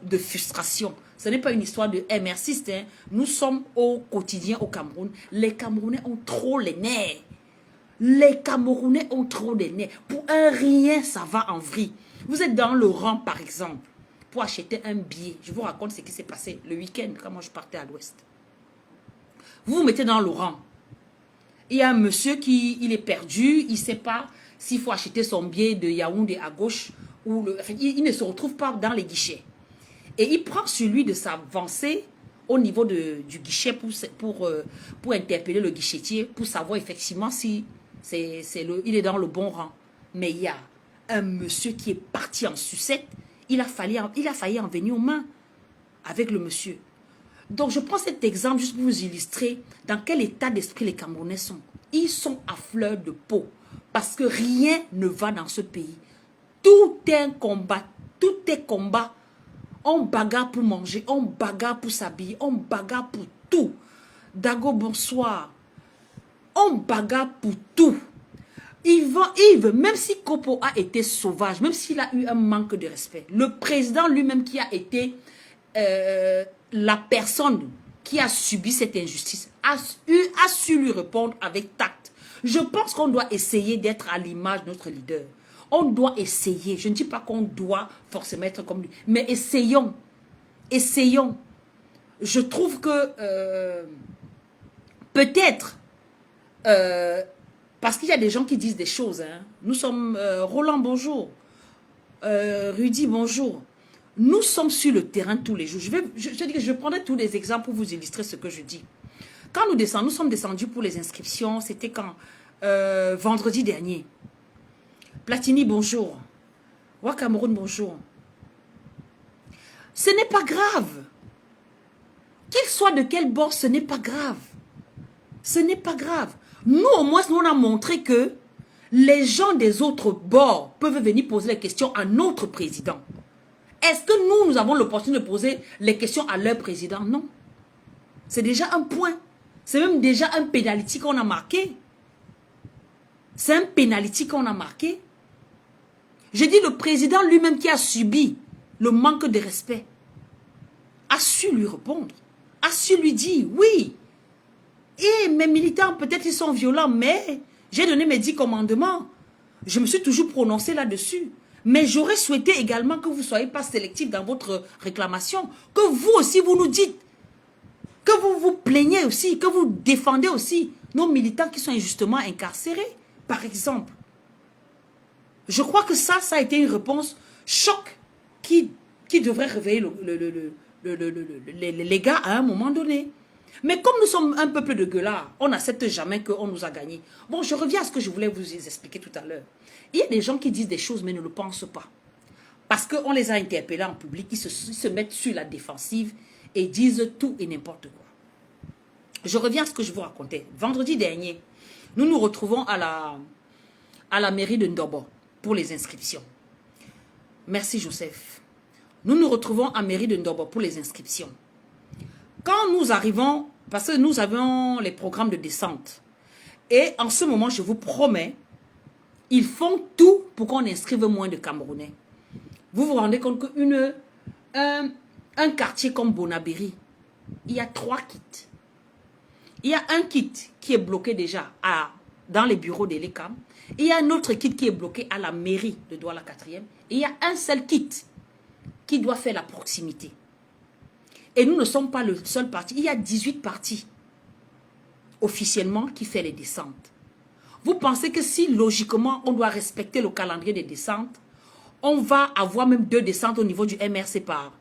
Speaker 2: de frustration. Ce n'est pas une histoire de MR6, hein. Nous sommes au quotidien au Cameroun. Les Camerounais ont trop les nerfs. Les Camerounais ont trop les nerfs. Pour un rien, ça va en vrille. Vous êtes dans le rang, par exemple, pour acheter un billet. Je vous raconte ce qui s'est passé le week-end quand moi je partais à l'ouest. Vous vous mettez dans le rang. Il y a un monsieur qui il est perdu. Il ne sait pas s'il faut acheter son billet de Yaoundé à gauche. Il ne se retrouve pas dans les guichets. Et il prend sur lui de s'avancer au niveau du guichet pour interpeller le guichetier, pour savoir effectivement si il est dans le bon rang. Mais il y a un monsieur qui est parti en sucette. Il a failli en venir aux mains avec le monsieur. Donc je prends cet exemple juste pour vous illustrer dans quel état d'esprit les Camerounais sont. Ils sont à fleur de peau parce que rien ne va dans ce pays. Tout est un combat, tout est combat. On bagarre pour manger, on bagarre pour s'habiller, on bagarre pour tout. Dago, bonsoir. On bagarre pour tout. Yves, même si Kopo a été sauvage, même s'il a eu un manque de respect, le président lui-même qui a été la personne qui a subi cette injustice, a su lui répondre avec tact. Je pense qu'on doit essayer d'être à l'image de notre leader. On doit essayer. Je ne dis pas qu'on doit forcément être comme lui. Mais essayons. Essayons. Je trouve que peut-être, parce qu'il y a des gens qui disent des choses. Hein. Nous sommes, Roland, bonjour. Rudy, bonjour. Nous sommes sur le terrain tous les jours. Je prendrai tous les exemples pour vous illustrer ce que je dis. Quand nous sommes descendus pour les inscriptions. C'était quand vendredi dernier. Platini, bonjour. Wakameroun, bonjour. Ce n'est pas grave. Qu'il soit de quel bord, ce n'est pas grave. Ce n'est pas grave. Nous, au moins, nous, on a montré que les gens des autres bords peuvent venir poser les questions à notre président. Est-ce que nous avons l'opportunité de poser les questions à leur président? Non. C'est déjà un point. C'est même déjà un pénalty qu'on a marqué. C'est un pénalty qu'on a marqué. Je dis le président lui-même qui a subi le manque de respect a su lui répondre, a su lui dire oui. Et mes militants, peut-être ils sont violents, mais j'ai donné mes 10 commandements. Je me suis toujours prononcé là-dessus. Mais j'aurais souhaité également que vous ne soyez pas sélectif dans votre réclamation. Que vous aussi, vous nous dites. Que vous vous plaignez aussi. Que vous défendez aussi nos militants qui sont injustement incarcérés, par exemple. Je crois que ça a été une réponse choc qui devrait réveiller les gars à un moment donné. Mais comme nous sommes un peuple de gueulards, on n'accepte jamais qu'on nous a gagné. Bon, je reviens à ce que je voulais vous expliquer tout à l'heure. Il y a des gens qui disent des choses mais ne le pensent pas. Parce qu'on les a interpellés en public, ils se mettent sur la défensive et disent tout et n'importe quoi. Je reviens à ce que je vous racontais. Vendredi dernier, nous nous retrouvons à la mairie de Ndobo pour les inscriptions. Merci Joseph. Nous nous retrouvons à mairie de Ndobo pour les inscriptions. Quand nous arrivons, parce que nous avons les programmes de descente, et en ce moment, je vous promets, ils font tout pour qu'on inscrive moins de Camerounais. Vous vous rendez compte qu'un quartier comme Bonabéry, il y a 3 kits. Il y a un kit qui est bloqué déjà dans les bureaux de l'ECAM. Il y a un autre kit qui est bloqué à la mairie de Douala 4e. Et il y a un seul kit qui doit faire la proximité. Et nous ne sommes pas le seul parti. Il y a 18 partis officiellement qui fait les descentes. Vous pensez que si logiquement on doit respecter le calendrier des descentes, on va avoir même 2 descentes au niveau du MRC par.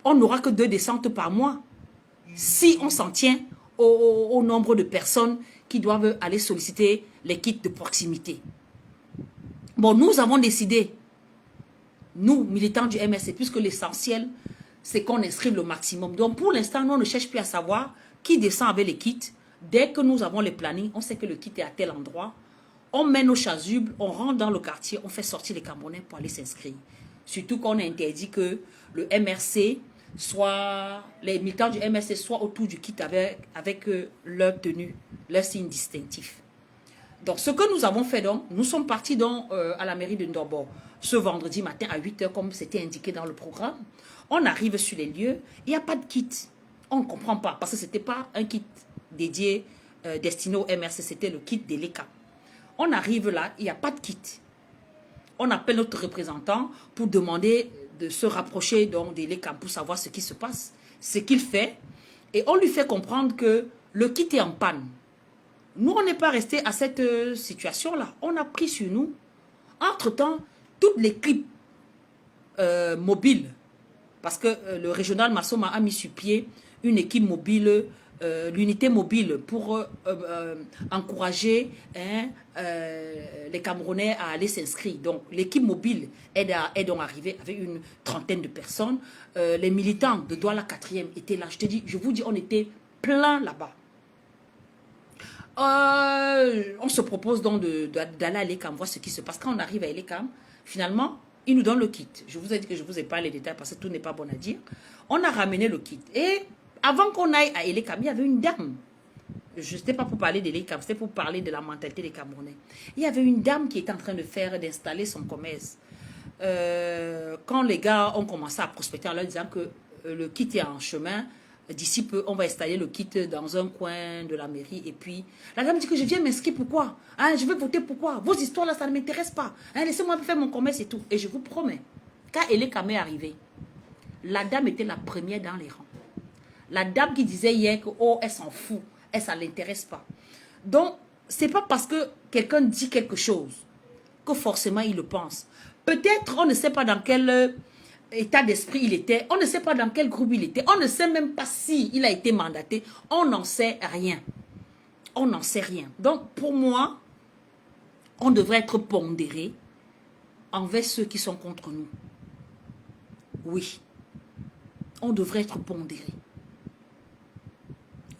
Speaker 2: On n'aura que 2 descentes par mois. Si on s'en tient au nombre de personnes qui doivent aller solliciter les kits de proximité. Bon, nous avons décidé, nous, militants du MRC, puisque l'essentiel, c'est qu'on inscrive le maximum. Donc, pour l'instant, nous, on ne cherche plus à savoir qui descend avec les kits. Dès que nous avons les plannings, on sait que le kit est à tel endroit. On met nos chasubles, on rentre dans le quartier, on fait sortir les Camerounais pour aller s'inscrire. Surtout qu'on a interdit que le MRC soit, les militants du MRC soient autour du kit avec leur tenue, leur signe distinctif. Donc, ce que nous avons fait, donc, nous sommes partis donc, à la mairie de Ndorbo ce vendredi matin à 8 h, comme c'était indiqué dans le programme. On arrive sur les lieux, il n'y a pas de kit. On ne comprend pas, parce que ce n'était pas un kit dédié, destiné au MRC, c'était le kit de l'ECA. On arrive là, il n'y a pas de kit. On appelle notre représentant pour demander de se rapprocher donc, de l'ECA pour savoir ce qui se passe, ce qu'il fait. Et on lui fait comprendre que le kit est en panne. Nous, on n'est pas resté à cette situation-là. On a pris sur nous. Entre-temps, toute l'équipe mobile, parce que le régional Massoma a mis sur pied une équipe mobile, l'unité mobile pour encourager les Camerounais à aller s'inscrire. Donc, l'équipe mobile est donc arrivée avec une 30aine de personnes. Les militants de Douala 4e étaient là. Je vous dis, on était plein là-bas. On se propose donc d'aller à l'ECAM, voir ce qui se passe. Quand on arrive à l'ECAM, finalement, ils nous donnent le kit. Je vous ai dit que je ne vous ai pas les détails parce que tout n'est pas bon à dire. On a ramené le kit. Et avant qu'on aille à l'ECAM, il y avait une dame. Je n'étais pas pour parler de l'ECAM, c'était pour parler de la mentalité des Camerounais. Il y avait une dame qui était en train d'installer son commerce. Quand les gars ont commencé à prospecter en leur disant que le kit est en chemin, d'ici peu, on va installer le kit dans un coin de la mairie. Et puis, la dame dit que je viens m'inscrire, pourquoi? Hein, je vais voter, pourquoi? Vos histoires là, ça ne m'intéresse pas. Hein, laissez-moi faire mon commerce et tout. Et je vous promets, quand l'ECAM est arrivé, la dame était la première dans les rangs. La dame qui disait hier que, oh, elle s'en fout, elle, ça ne l'intéresse pas. Donc, ce n'est pas parce que quelqu'un dit quelque chose que forcément il le pense. Peut-être, on ne sait pas dans quel état d'esprit il était, on ne sait pas dans quel groupe il était, on ne sait même pas si il a été mandaté, on n'en sait rien. On n'en sait rien. Donc, pour moi, on devrait être pondéré envers ceux qui sont contre nous. Oui, on devrait être pondéré.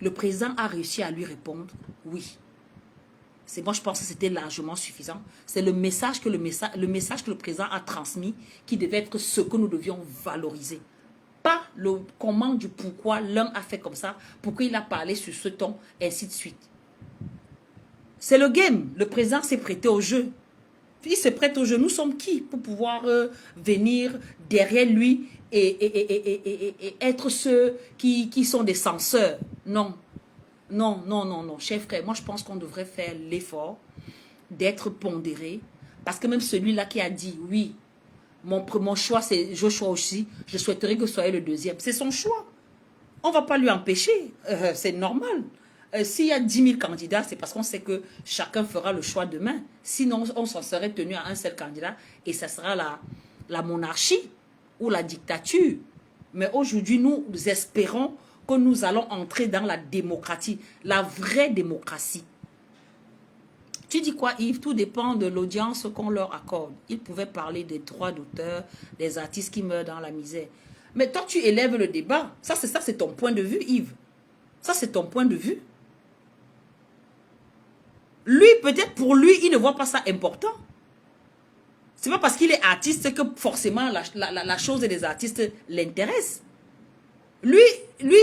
Speaker 2: Le président a réussi à lui répondre, oui. Moi, je pense que c'était largement suffisant. C'est le message que le président a transmis qui devait être ce que nous devions valoriser. Pas le comment du pourquoi l'un a fait comme ça, pourquoi il a parlé sur ce ton, ainsi de suite. C'est le game. Le président s'est prêté au jeu. Il se prête au jeu. Nous sommes qui pour pouvoir venir derrière lui et être ceux qui sont des censeurs? Non. Non, non, non, non, chers frères, moi je pense qu'on devrait faire l'effort d'être pondéré, parce que même celui-là qui a dit, oui, mon choix c'est Joshua aussi, je souhaiterais que ce soit le deuxième, c'est son choix. On ne va pas lui empêcher, c'est normal. S'il y a 10 000 candidats, c'est parce qu'on sait que chacun fera le choix demain. Sinon, on s'en serait tenu à un seul candidat et ça sera la monarchie ou la dictature. Mais aujourd'hui, nous espérons que nous allons entrer dans la démocratie, la vraie démocratie. Tu dis quoi, Yves? Tout dépend de l'audience qu'on leur accorde. Ils pouvaient parler des droits d'auteur, des artistes qui meurent dans la misère. Mais toi, tu élèves le débat. Ça, c'est ton point de vue, Yves. Ça, c'est ton point de vue. Lui, peut-être pour lui, il ne voit pas ça important. C'est pas parce qu'il est artiste que forcément la chose des artistes l'intéresse. Lui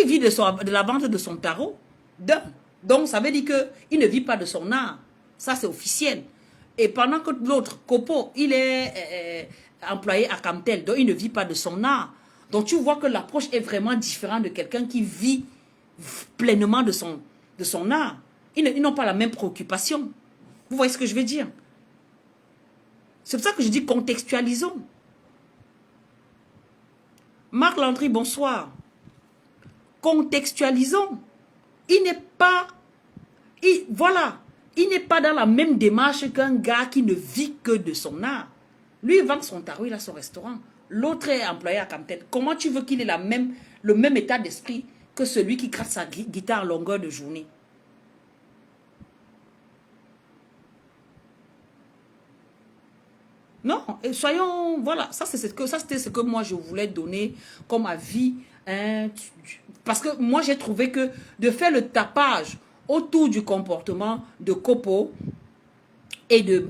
Speaker 2: vit de la vente de son tarot. Donc, ça veut dire qu'il ne vit pas de son art. Ça, c'est officiel. Et pendant que l'autre, Kopo, il est employé à Camtel, donc il ne vit pas de son art. Donc, tu vois que l'approche est vraiment différente de quelqu'un qui vit pleinement de son art. Ils n'ont pas la même préoccupation. Vous voyez ce que je veux dire? C'est pour ça que je dis contextualisons. Marc Landry, bonsoir. Contextualisons. Il n'est pas dans la même démarche qu'un gars qui ne vit que de son art. Lui, il vend son tarot, il a son restaurant. L'autre est employé à Camtel. Comment tu veux qu'il ait le même état d'esprit que celui qui gratte sa guitare à longueur de journée? Non, et soyons, voilà, ça c'était ce que moi je voulais donner comme avis, hein, parce que moi j'ai trouvé que de faire le tapage autour du comportement de Kopo et de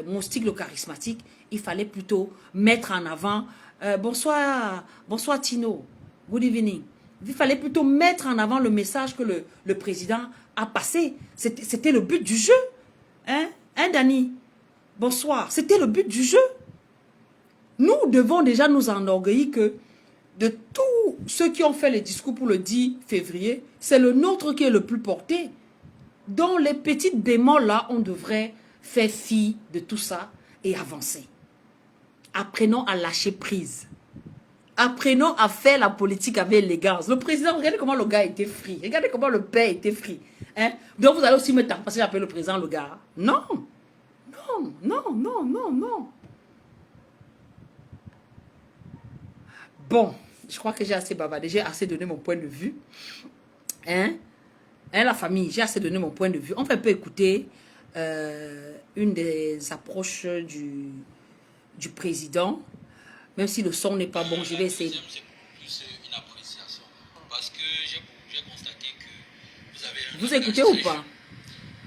Speaker 2: Moustique le charismatique, il fallait plutôt mettre en avant, bonsoir Tino, good evening, il fallait plutôt mettre en avant le message que le président a passé, c'était le but du jeu, hein. Hein, Dani? Bonsoir. C'était le but du jeu. Nous devons déjà nous enorgueillir que de tous ceux qui ont fait les discours pour le 10 février, c'est le nôtre qui est le plus porté. Dans les petites bémols là, on devrait faire fi de tout ça et avancer. Apprenons à lâcher prise. Apprenons à faire la politique avec élégance. Le président, regardez comment le gars était free. Regardez comment le père était free. Hein? Donc vous allez aussi me taper parce que j'appelle le président le gars. Non. Non, non, non, non, non. Bon, je crois que j'ai assez bavardé. J'ai assez donné mon point de vue. Hein? La famille, j'ai assez donné mon point de vue. On peut écouter une des approches du président. Même si le son n'est pas bon, je vais essayer.
Speaker 4: C'est plus une appréciation. Parce que j'ai constaté que vous avez...
Speaker 2: Vous écoutez ou pas?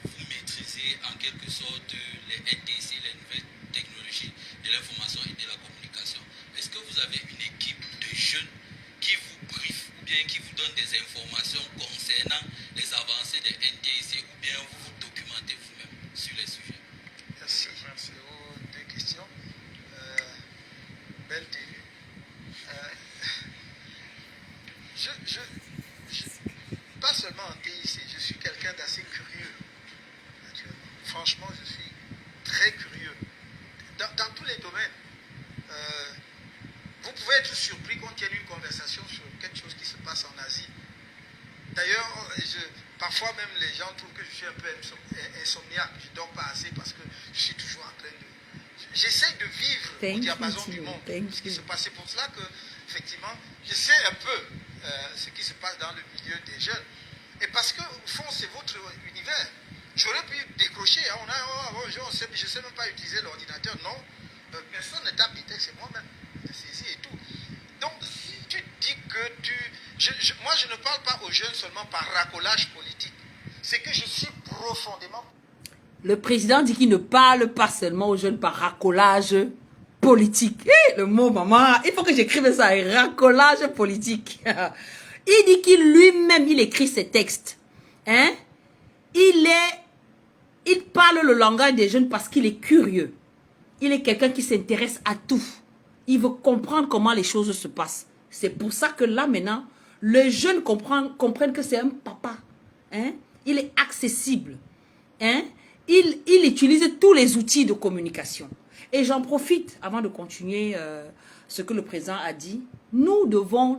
Speaker 4: Vous maîtrisez en quelque sorte les NTC, les nouvelles technologies de l'information et de la communication. Est-ce que vous avez une équipe de jeunes qui vous briefent ou bien qui vous donnent des informations concernant les avancées des NTC ou bien vous vous documentez vous-même sur les sujets?
Speaker 3: Merci. Merci aux deux questions. Belle télé. Pas seulement en TIC, je suis quelqu'un d'assez curieux. Franchement, je suis très curieux. Dans tous les domaines. Vous pouvez être surpris qu'on tienne une conversation sur quelque chose qui se passe en Asie. D'ailleurs, parfois même les gens trouvent que je suis un peu insomniaque. Je ne dors pas assez parce que je suis toujours en train de... J'essaie de vivre au diapason du monde, ce qui se passe. C'est pour cela que, effectivement, je sais un peu ce qui se passe dans le milieu des jeunes. Et parce que, au fond, c'est votre univers. J'aurais pu décrocher. Hein, je ne sais même pas utiliser l'ordinateur. Non, personne ne tape des textes, c'est moi-même. Je saisis et tout. Donc, si tu dis que moi, je ne parle pas aux jeunes seulement par racolage politique. C'est que je suis profondément...
Speaker 2: Le président dit qu'il ne parle pas seulement aux jeunes par racolage politique. Le mot, maman, il faut que j'écrive ça, racolage politique. Il dit qu'il lui-même, il écrit ses textes. Hein? Il parle le langage des jeunes parce qu'il est curieux. Il est quelqu'un qui s'intéresse à tout. Il veut comprendre comment les choses se passent. C'est pour ça que là, maintenant, les jeunes comprennent que c'est un papa. Hein? Il est accessible. Hein? Il utilise tous les outils de communication. Et j'en profite, avant de continuer ce que le président a dit, nous devons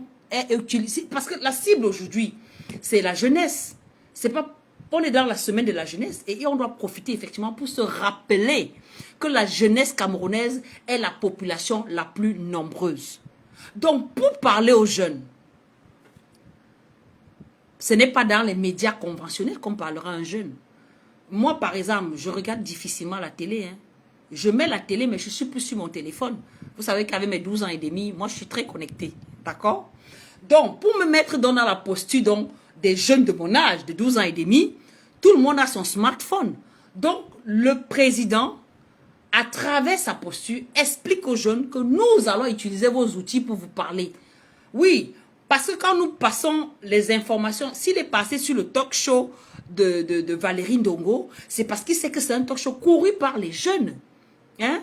Speaker 2: utiliser, parce que la cible aujourd'hui, c'est la jeunesse. C'est pas, on est dans la semaine de la jeunesse et on doit profiter effectivement pour se rappeler que la jeunesse camerounaise est la population la plus nombreuse. Donc, pour parler aux jeunes, ce n'est pas dans les médias conventionnels qu'on parlera à un jeune. Moi, par exemple, je regarde difficilement la télé. Hein. Je mets la télé, mais je suis plus sur mon téléphone. Vous savez qu'avec mes 12 ans et demi, moi, je suis très connectée. D'accord? Donc, pour me mettre dans la posture des jeunes de mon âge, de 12 ans et demi, tout le monde a son smartphone. Donc, le président, à travers sa posture, explique aux jeunes que nous allons utiliser vos outils pour vous parler. Oui, parce que quand nous passons les informations, s'il est passé sur le talk show de Valérie Ndongo, c'est parce qu'il sait que c'est un talk show couru par les jeunes. Hein?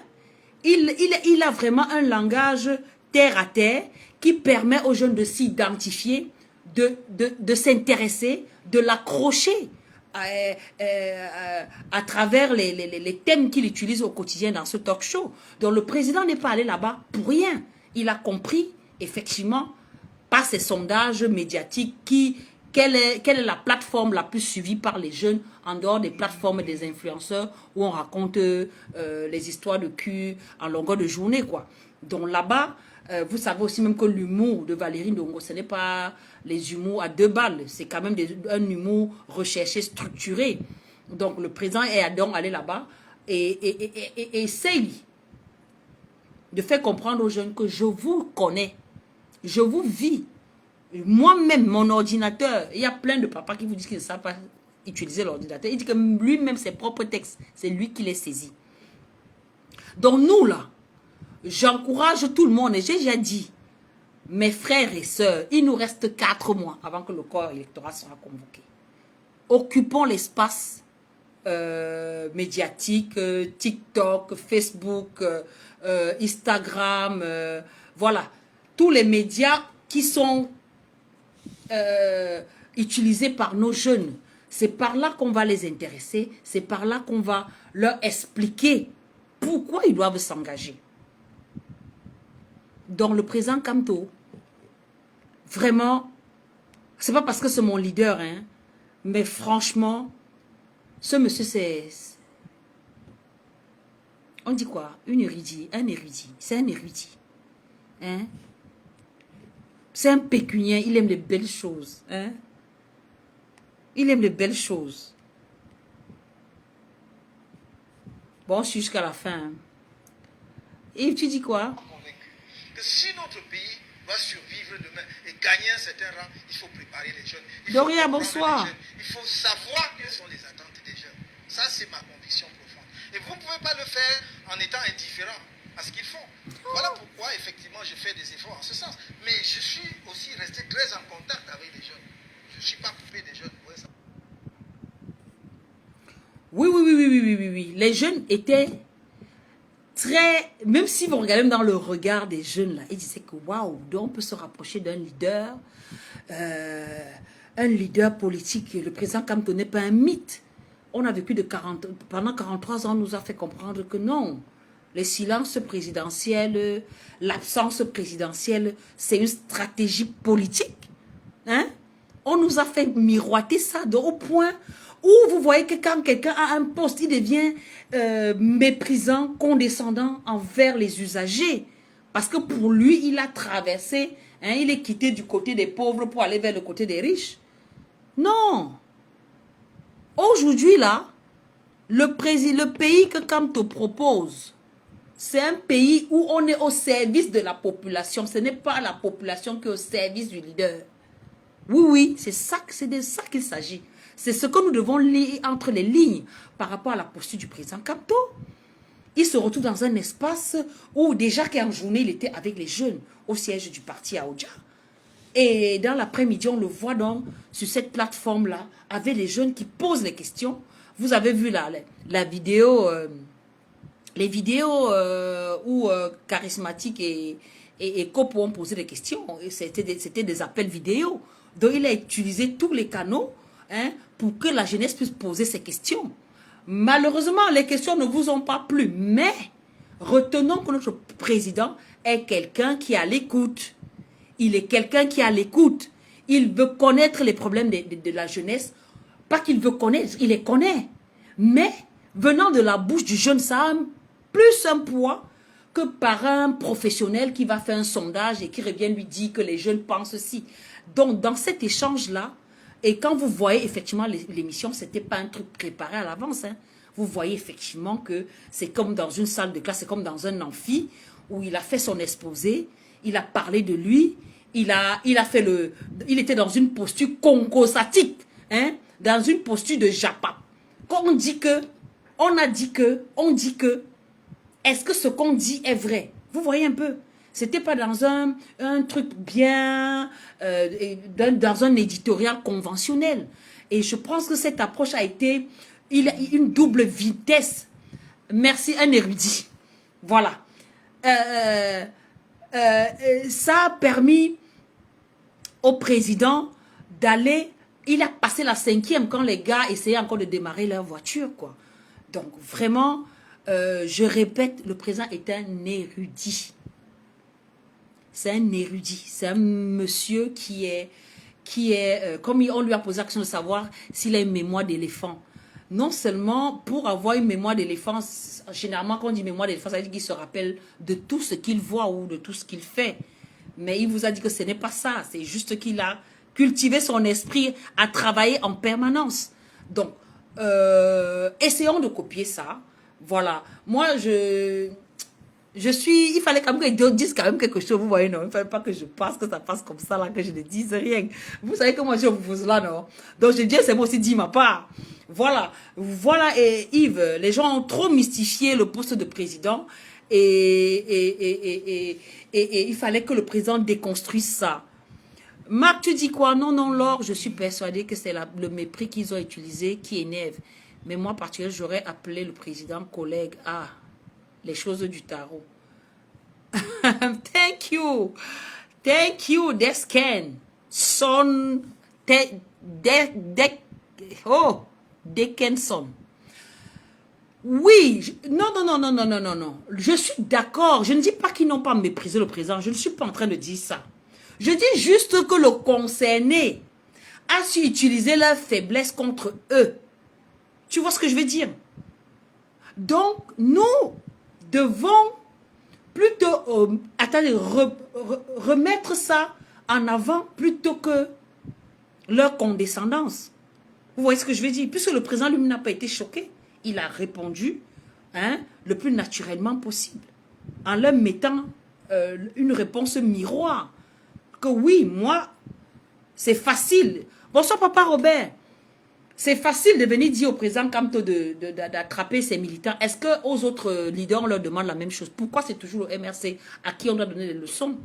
Speaker 2: Il a vraiment un langage terre à terre qui permet aux jeunes de s'identifier, de s'intéresser, de l'accrocher à travers les thèmes qu'il utilise au quotidien dans ce talk show. Donc le président n'est pas allé là-bas pour rien. Il a compris, effectivement, par ces sondages médiatiques qui quelle est la plateforme la plus suivie par les jeunes en dehors des plateformes des influenceurs où on raconte les histoires de cul en longueur de journée, quoi. Donc là-bas, vous savez aussi même que l'humour de Valérie Ndongo, ce n'est pas les humours à 2 balles, c'est quand même un humour recherché, structuré. Donc le président est donc allé là-bas et essaye de faire comprendre aux jeunes que je vous connais, je vous vis. Moi-même, mon ordinateur, il y a plein de papas qui vous disent qu'ils ne savent pas utiliser l'ordinateur. Il dit que lui-même, ses propres textes, c'est lui qui les saisit. Donc nous, là, j'encourage tout le monde, et j'ai déjà dit, mes frères et sœurs, il nous reste 4 mois avant que le corps électoral sera convoqué. Occupons l'espace médiatique, TikTok, Facebook, Instagram, voilà, tous les médias qui sont utilisés par nos jeunes. C'est par là qu'on va les intéresser, c'est par là qu'on va leur expliquer pourquoi ils doivent s'engager. Donc le président Kamto, vraiment, c'est pas parce que c'est mon leader, hein, mais franchement, ce monsieur c'est... On dit quoi? Un érudit, c'est un érudit. Hein? C'est un pécunien, il aime les belles choses. Hein? Il aime les belles choses. Bon, je suis jusqu'à la fin. Hein. Et tu dis quoi?
Speaker 3: Convaincu que si notre pays va survivre demain et gagner un certain rang, il faut préparer les jeunes.
Speaker 2: Doria, bonsoir.
Speaker 3: Les jeunes. Il faut savoir quelles sont les attentes des jeunes. Ça, c'est ma conviction profonde. Et vous ne pouvez pas le faire en étant indifférent à ce qu'ils font. Voilà pourquoi, effectivement, je fais des efforts en ce sens. Mais je suis aussi resté très en contact avec les jeunes. Je ne suis pas coupé des jeunes. Ouais, ça.
Speaker 2: Oui. Les jeunes étaient très... Même si vous regardez dans le regard des jeunes, là, ils disaient que waouh, on peut se rapprocher d'un leader politique. Le président Kamto n'est pas un mythe. On a vécu pendant 43 ans, on nous a fait comprendre que non. Le silence présidentiel, l'absence présidentielle, c'est une stratégie politique. Hein? On nous a fait miroiter ça au point où vous voyez que quand quelqu'un a un poste, il devient méprisant, condescendant envers les usagers. Parce que pour lui, il a traversé, hein, il est quitté du côté des pauvres pour aller vers le côté des riches. Non. Aujourd'hui, là, le pays que Kamto propose, c'est un pays où on est au service de la population. Ce n'est pas la population qui est au service du leader. Oui, c'est de ça qu'il s'agit. C'est ce que nous devons lire entre les lignes par rapport à la posture du président Kamto. Il se retrouve dans un espace où déjà qu'en journée, il était avec les jeunes au siège du parti à Oudja. Et dans l'après-midi, on le voit donc sur cette plateforme-là, avec les jeunes qui posent les questions. Vous avez vu la vidéo, les vidéos où Charismatique et Kopo ont posé des questions. C'était des appels vidéo. Donc, il a utilisé tous les canaux, hein, pour que la jeunesse puisse poser ses questions. Malheureusement, les questions ne vous ont pas plu. Mais retenons que notre président est quelqu'un qui est à l'écoute. Il est quelqu'un qui est à l'écoute. Il veut connaître les problèmes de la jeunesse. Pas qu'il veut connaître, il les connaît. Mais venant de la bouche du jeune, ça a plus un poids que par un professionnel qui va faire un sondage et qui revient lui dire que les jeunes pensent ceci. Donc, dans cet échange-là, et quand vous voyez effectivement l'émission, ce n'était pas un truc préparé à l'avance. Hein. Vous voyez effectivement que c'est comme dans une salle de classe, c'est comme dans un amphi où il a fait son exposé, il a parlé de lui, il était dans une posture concosatique, hein, dans une posture de japa. Quand on dit que, on dit que, est-ce que ce qu'on dit est vrai? Vous voyez un peu? C'était pas dans un truc bien, dans un éditorial conventionnel. Et je pense que cette approche a été une double vitesse. Merci, un érudit. Voilà. Ça a permis au président d'aller... Il a passé la 5e quand les gars essayaient encore de démarrer leur voiture, quoi. Donc, vraiment, je répète, le président est un érudit. C'est un érudit. C'est un monsieur qui qui est, comme on lui a posé la question de savoir s'il a une mémoire d'éléphant. Non seulement pour avoir une mémoire d'éléphant, généralement quand on dit mémoire d'éléphant, ça veut dire qu'il se rappelle de tout ce qu'il voit ou de tout ce qu'il fait. Mais il vous a dit que ce n'est pas ça, c'est juste qu'il a cultivé son esprit à travailler en permanence. Donc, essayons de copier ça. Voilà. Moi, il fallait quand même que Dieu dise quand même quelque chose, vous voyez, non, il ne fallait pas que je passe, que ça passe comme ça, là, que je ne dise rien. Vous savez que moi, je vous pose là, non? Donc, je dis, c'est moi aussi dit ma part. Voilà. Voilà, et Yves, les gens ont trop mystifié le poste de président et il fallait que le président déconstruise ça. Marc, tu dis quoi? Non, non, Laure, je suis persuadée que c'est le mépris qu'ils ont utilisé qui énerve. Mais moi, particulièrement, j'aurais appelé le président collègue à les choses du tarot. Thank you. Thank you, Desken. Dickinson. Oui, non. Je suis d'accord. Je ne dis pas qu'ils n'ont pas méprisé le président. Je ne suis pas en train de dire ça. Je dis juste que le concerné a su utiliser leur faiblesse contre eux. Tu vois ce que je veux dire? Donc, nous devons plutôt remettre ça en avant plutôt que leur condescendance. Vous voyez ce que je veux dire? Puisque le président lui n'a pas été choqué, il a répondu le plus naturellement possible en leur mettant une réponse miroir. Que oui, moi, c'est facile. Bonsoir, papa Robert. C'est facile de venir dire au président Kamto d'attraper ses militants. Est-ce qu'aux autres leaders, on leur demande la même chose? Pourquoi c'est toujours le MRC à qui on doit donner des leçons?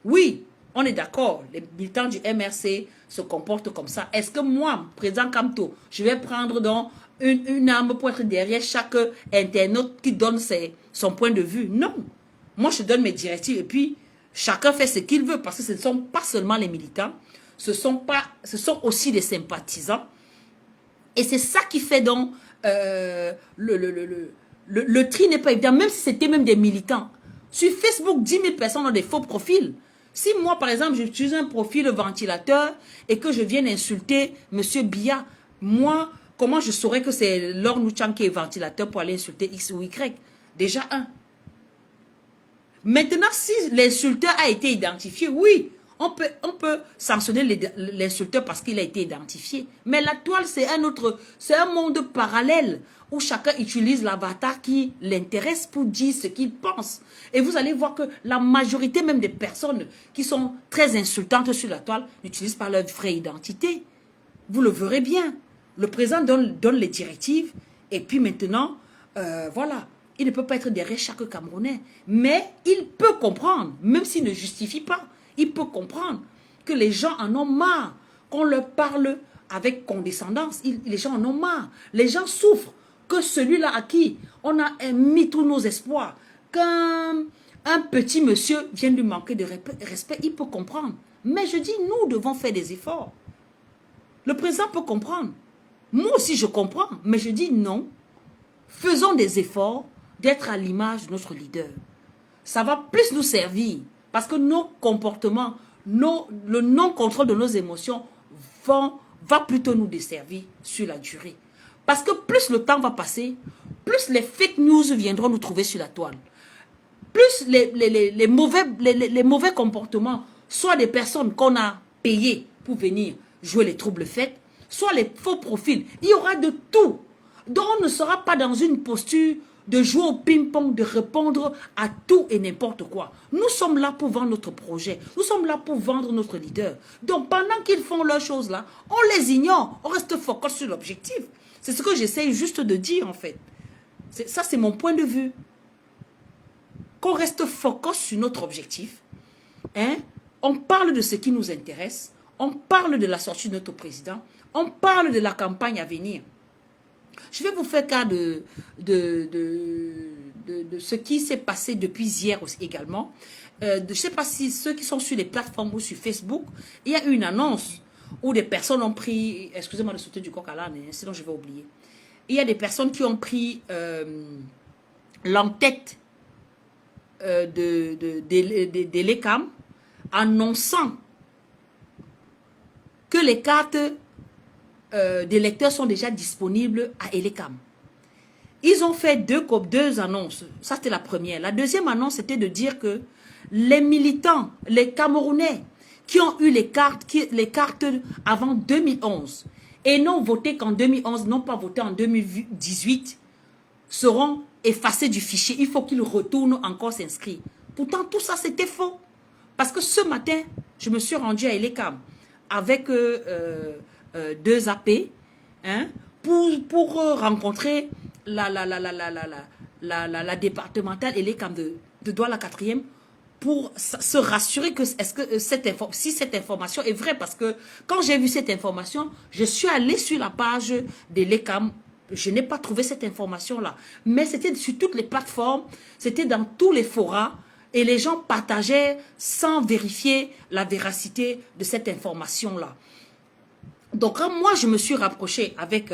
Speaker 2: Oui, on est d'accord. Les militants du MRC se comportent comme ça. Est-ce que moi, président Kamto, je vais prendre donc une arme pour être derrière chaque internaute qui donne son point de vue? Non. Moi, je donne mes directives et puis chacun fait ce qu'il veut parce que ce ne sont pas seulement les militants, ce sont aussi des sympathisants. Et c'est ça qui fait donc le tri n'est pas évident, même si c'était même des militants. Sur Facebook, 10 000 personnes ont des faux profils. Si moi, par exemple, j'utilise un profil ventilateur et que je viens insulter M. Biya, moi, comment je saurais que c'est Laure Noucham qui est ventilateur pour aller insulter X ou Y? Déjà un. Maintenant, si l'insulteur a été identifié, oui, on peut sanctionner l'insulteur parce qu'il a été identifié. Mais la toile, c'est un monde parallèle où chacun utilise l'avatar qui l'intéresse pour dire ce qu'il pense. Et vous allez voir que la majorité même des personnes qui sont très insultantes sur la toile n'utilisent pas leur vraie identité. Vous le verrez bien. Le président donne les directives et puis maintenant, voilà. Il ne peut pas être derrière chaque Camerounais. Mais il peut comprendre, même s'il ne justifie pas, il peut comprendre que les gens en ont marre, qu'on leur parle avec condescendance. Les gens en ont marre. Les gens souffrent que celui-là à qui on a mis tous nos espoirs, qu'un petit monsieur vienne lui manquer de respect, il peut comprendre. Mais je dis, nous devons faire des efforts. Le président peut comprendre. Moi aussi, je comprends. Mais je dis non. Faisons des efforts d'être à l'image de notre leader. Ça va plus nous servir parce que nos comportements, le non-contrôle de nos émotions va plutôt nous desservir sur la durée. Parce que plus le temps va passer, plus les fake news viendront nous trouver sur la toile. Plus les mauvais comportements, soit des personnes qu'on a payées pour venir jouer les troubles faits, soit les faux profils. Il y aura de tout. Donc on ne sera pas dans une posture de jouer au ping-pong, de répondre à tout et n'importe quoi. Nous sommes là pour vendre notre projet. Nous sommes là pour vendre notre leader. Donc, pendant qu'ils font leurs choses là, on les ignore. On reste focus sur l'objectif. C'est ce que j'essaye juste de dire, en fait. Ça, c'est mon point de vue. Qu'on reste focus sur notre objectif. On parle de ce qui nous intéresse. On parle de la sortie de notre président. On parle de la campagne à venir. Je vais vous faire cas de ce qui s'est passé depuis hier aussi également. Je ne sais pas si ceux qui sont sur les plateformes ou sur Facebook, il y a eu une annonce où des personnes ont pris, excusez-moi de sauter du coq à l'âne, sinon je vais oublier. Il y a des personnes qui ont pris l'entête de l'ECAM, annonçant que les cartes des lecteurs sont déjà disponibles à Elecam. Ils ont fait deux annonces. Ça, c'était la première. La deuxième annonce, c'était de dire que les militants, les Camerounais qui ont eu les cartes avant 2011 et n'ont voté qu'en 2011, n'ont pas voté en 2018, seront effacés du fichier. Il faut qu'ils retournent encore s'inscrire. Pourtant, tout ça, c'était faux. Parce que ce matin, je me suis rendue à Elecam avec deux AP hein, pour rencontrer la départementale Elecam de Douala 4e pour se rassurer que, si cette information est vraie. Parce que quand j'ai vu cette information, je suis allée sur la page d'Elecam. Je n'ai pas trouvé cette information-là. Mais c'était sur toutes les plateformes, c'était dans tous les forats. Et les gens partageaient sans vérifier la véracité de cette information-là. Donc, quand moi, je me suis rapprochée avec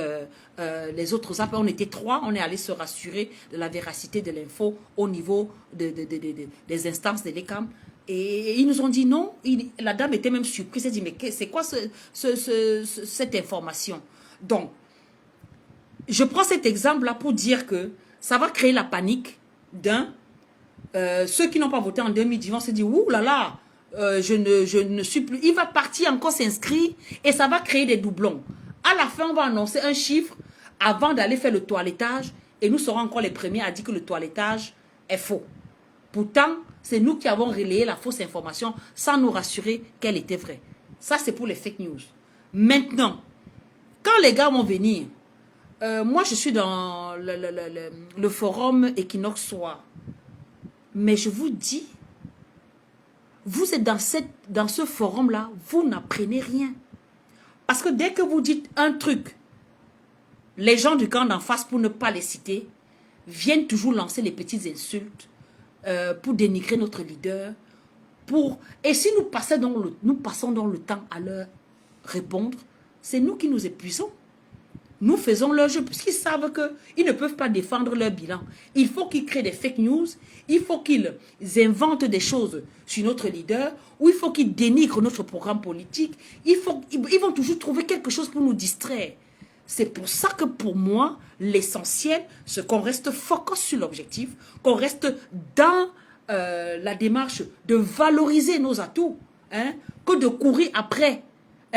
Speaker 2: les autres apps, on était 3, on est allé se rassurer de la véracité de l'info au niveau des instances de l'ECAM. Et ils nous ont dit non. La dame était même surprise. Elle dit, mais c'est quoi cette information? Donc, je prends cet exemple-là pour dire que ça va créer la panique d'un. Ceux qui n'ont pas voté en 2010 vont se dire, ouh là là, je ne suis plus. Il va partir encore s'inscrire et ça va créer des doublons. À la fin, on va annoncer un chiffre avant d'aller faire le toilettage et nous serons encore les premiers à dire que le toilettage est faux. Pourtant, c'est nous qui avons relayé la fausse information sans nous rassurer qu'elle était vraie. Ça, c'est pour les fake news. Maintenant, quand les gars vont venir, moi, je suis dans le forum Equinox Soir. Mais je vous dis, vous êtes dans ce forum-là, vous n'apprenez rien. Parce que dès que vous dites un truc, les gens du camp d'en face, pour ne pas les citer, viennent toujours lancer les petites insultes pour dénigrer notre leader. Et si nous passons dans le temps à leur répondre, c'est nous qui nous épuisons. Nous faisons leur jeu puisqu'ils savent qu'ils ne peuvent pas défendre leur bilan. Il faut qu'ils créent des fake news, il faut qu'ils inventent des choses sur notre leader, ou il faut qu'ils dénigrent notre programme politique. Ils vont toujours trouver quelque chose pour nous distraire. C'est pour ça que pour moi, l'essentiel, c'est qu'on reste focus sur l'objectif, qu'on reste dans la démarche de valoriser nos atouts, hein, que de courir après.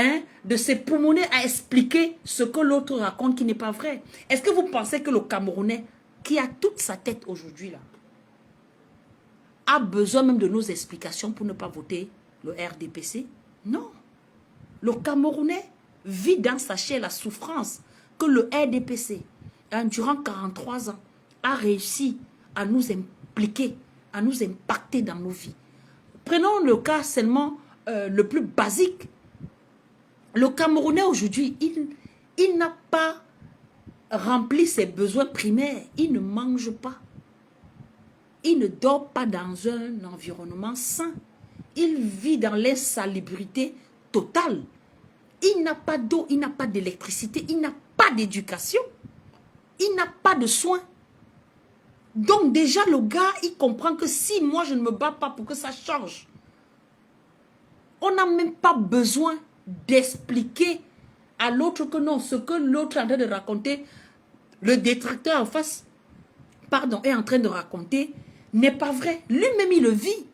Speaker 2: Hein, de s'époumoner à expliquer ce que l'autre raconte qui n'est pas vrai. Est-ce que vous pensez que le Camerounais, qui a toute sa tête aujourd'hui là, a besoin même de nos explications pour ne pas voter le RDPC? Non. Le Camerounais vit dans sa chair la souffrance que le RDPC, hein, durant 43 ans, a réussi à nous impliquer, à nous impacter dans nos vies. Prenons le cas seulement le plus basique. Le Camerounais aujourd'hui, il n'a pas rempli ses besoins primaires. Il ne mange pas. Il ne dort pas dans un environnement sain. Il vit dans l'insalubrité totale. Il n'a pas d'eau, il n'a pas d'électricité, il n'a pas d'éducation. Il n'a pas de soins. Donc déjà, le gars, il comprend que si moi, je ne me bats pas pour que ça change, on n'a même pas besoin d'expliquer à l'autre que non, ce que l'autre est en train de raconter, le détracteur en face, est en train de raconter, n'est pas vrai. Lui-même, il le vit.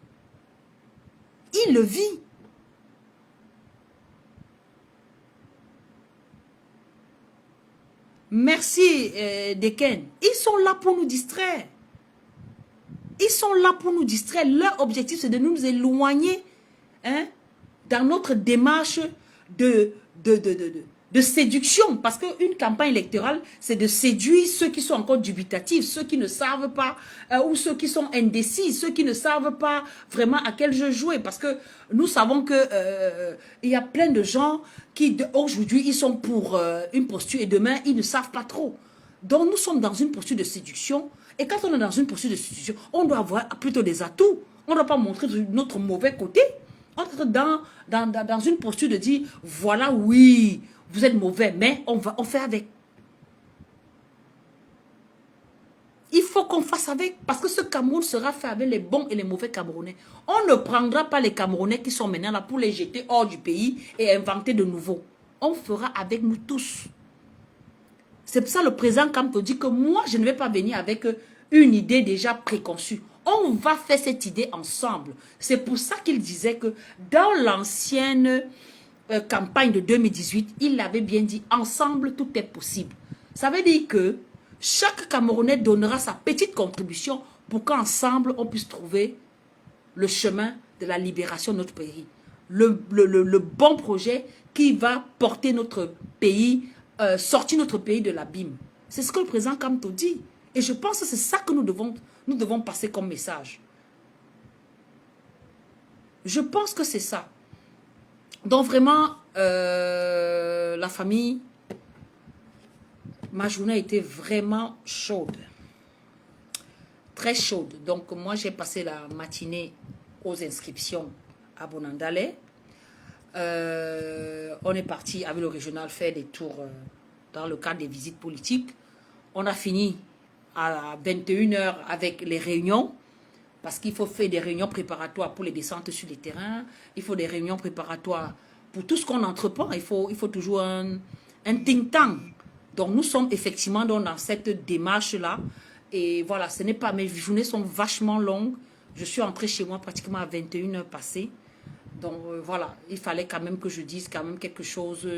Speaker 2: Il le vit. Merci, Deken. Ils sont là pour nous distraire. Ils sont là pour nous distraire. Leur objectif, c'est de nous éloigner, hein, dans notre démarche de séduction, parce qu'une campagne électorale, c'est de séduire ceux qui sont encore dubitatifs, ceux qui ne savent pas, ou ceux qui sont indécis, ceux qui ne savent pas vraiment à quel jeu jouer, parce que nous savons que il y a plein de gens qui, aujourd'hui, ils sont pour une posture, et demain, ils ne savent pas trop. Donc, nous sommes dans une posture de séduction, et quand on est dans une posture de séduction, on doit avoir plutôt des atouts. On ne doit pas montrer notre mauvais côté. On est dans une posture de dire, voilà, oui, vous êtes mauvais, mais on fait avec. Il faut qu'on fasse avec, parce que ce Cameroun sera fait avec les bons et les mauvais Camerounais. On ne prendra pas les Camerounais qui sont maintenant là pour les jeter hors du pays et inventer de nouveaux. On fera avec nous tous. C'est pour ça le président Kamto dit que moi, je ne vais pas venir avec une idée déjà préconçue. On va faire cette idée ensemble. C'est pour ça qu'il disait que dans l'ancienne campagne de 2018, il avait bien dit, ensemble, tout est possible. Ça veut dire que chaque Camerounais donnera sa petite contribution pour qu'ensemble, on puisse trouver le chemin de la libération de notre pays. Le bon projet qui va porter notre pays, sortir notre pays de l'abîme. C'est ce que le président Kamto dit. Et je pense que c'est ça que nous devons passer comme message. Je pense que c'est ça. Donc vraiment, la famille, ma journée a été vraiment chaude. Très chaude. Donc moi, j'ai passé la matinée aux inscriptions à Bonandale. On est parti avec le régional faire des tours dans le cadre des visites politiques. On a fini à 21h avec les réunions, parce qu'il faut faire des réunions préparatoires pour les descentes sur les terrains. Il faut des réunions préparatoires pour tout ce qu'on entreprend. Il faut toujours un think tank. Donc nous sommes effectivement dans cette démarche-là. Et voilà, ce n'est pas, mes journées sont vachement longues. Je suis entrée chez moi pratiquement à 21h passées. Donc voilà, il fallait quand même que je dise quand même quelque chose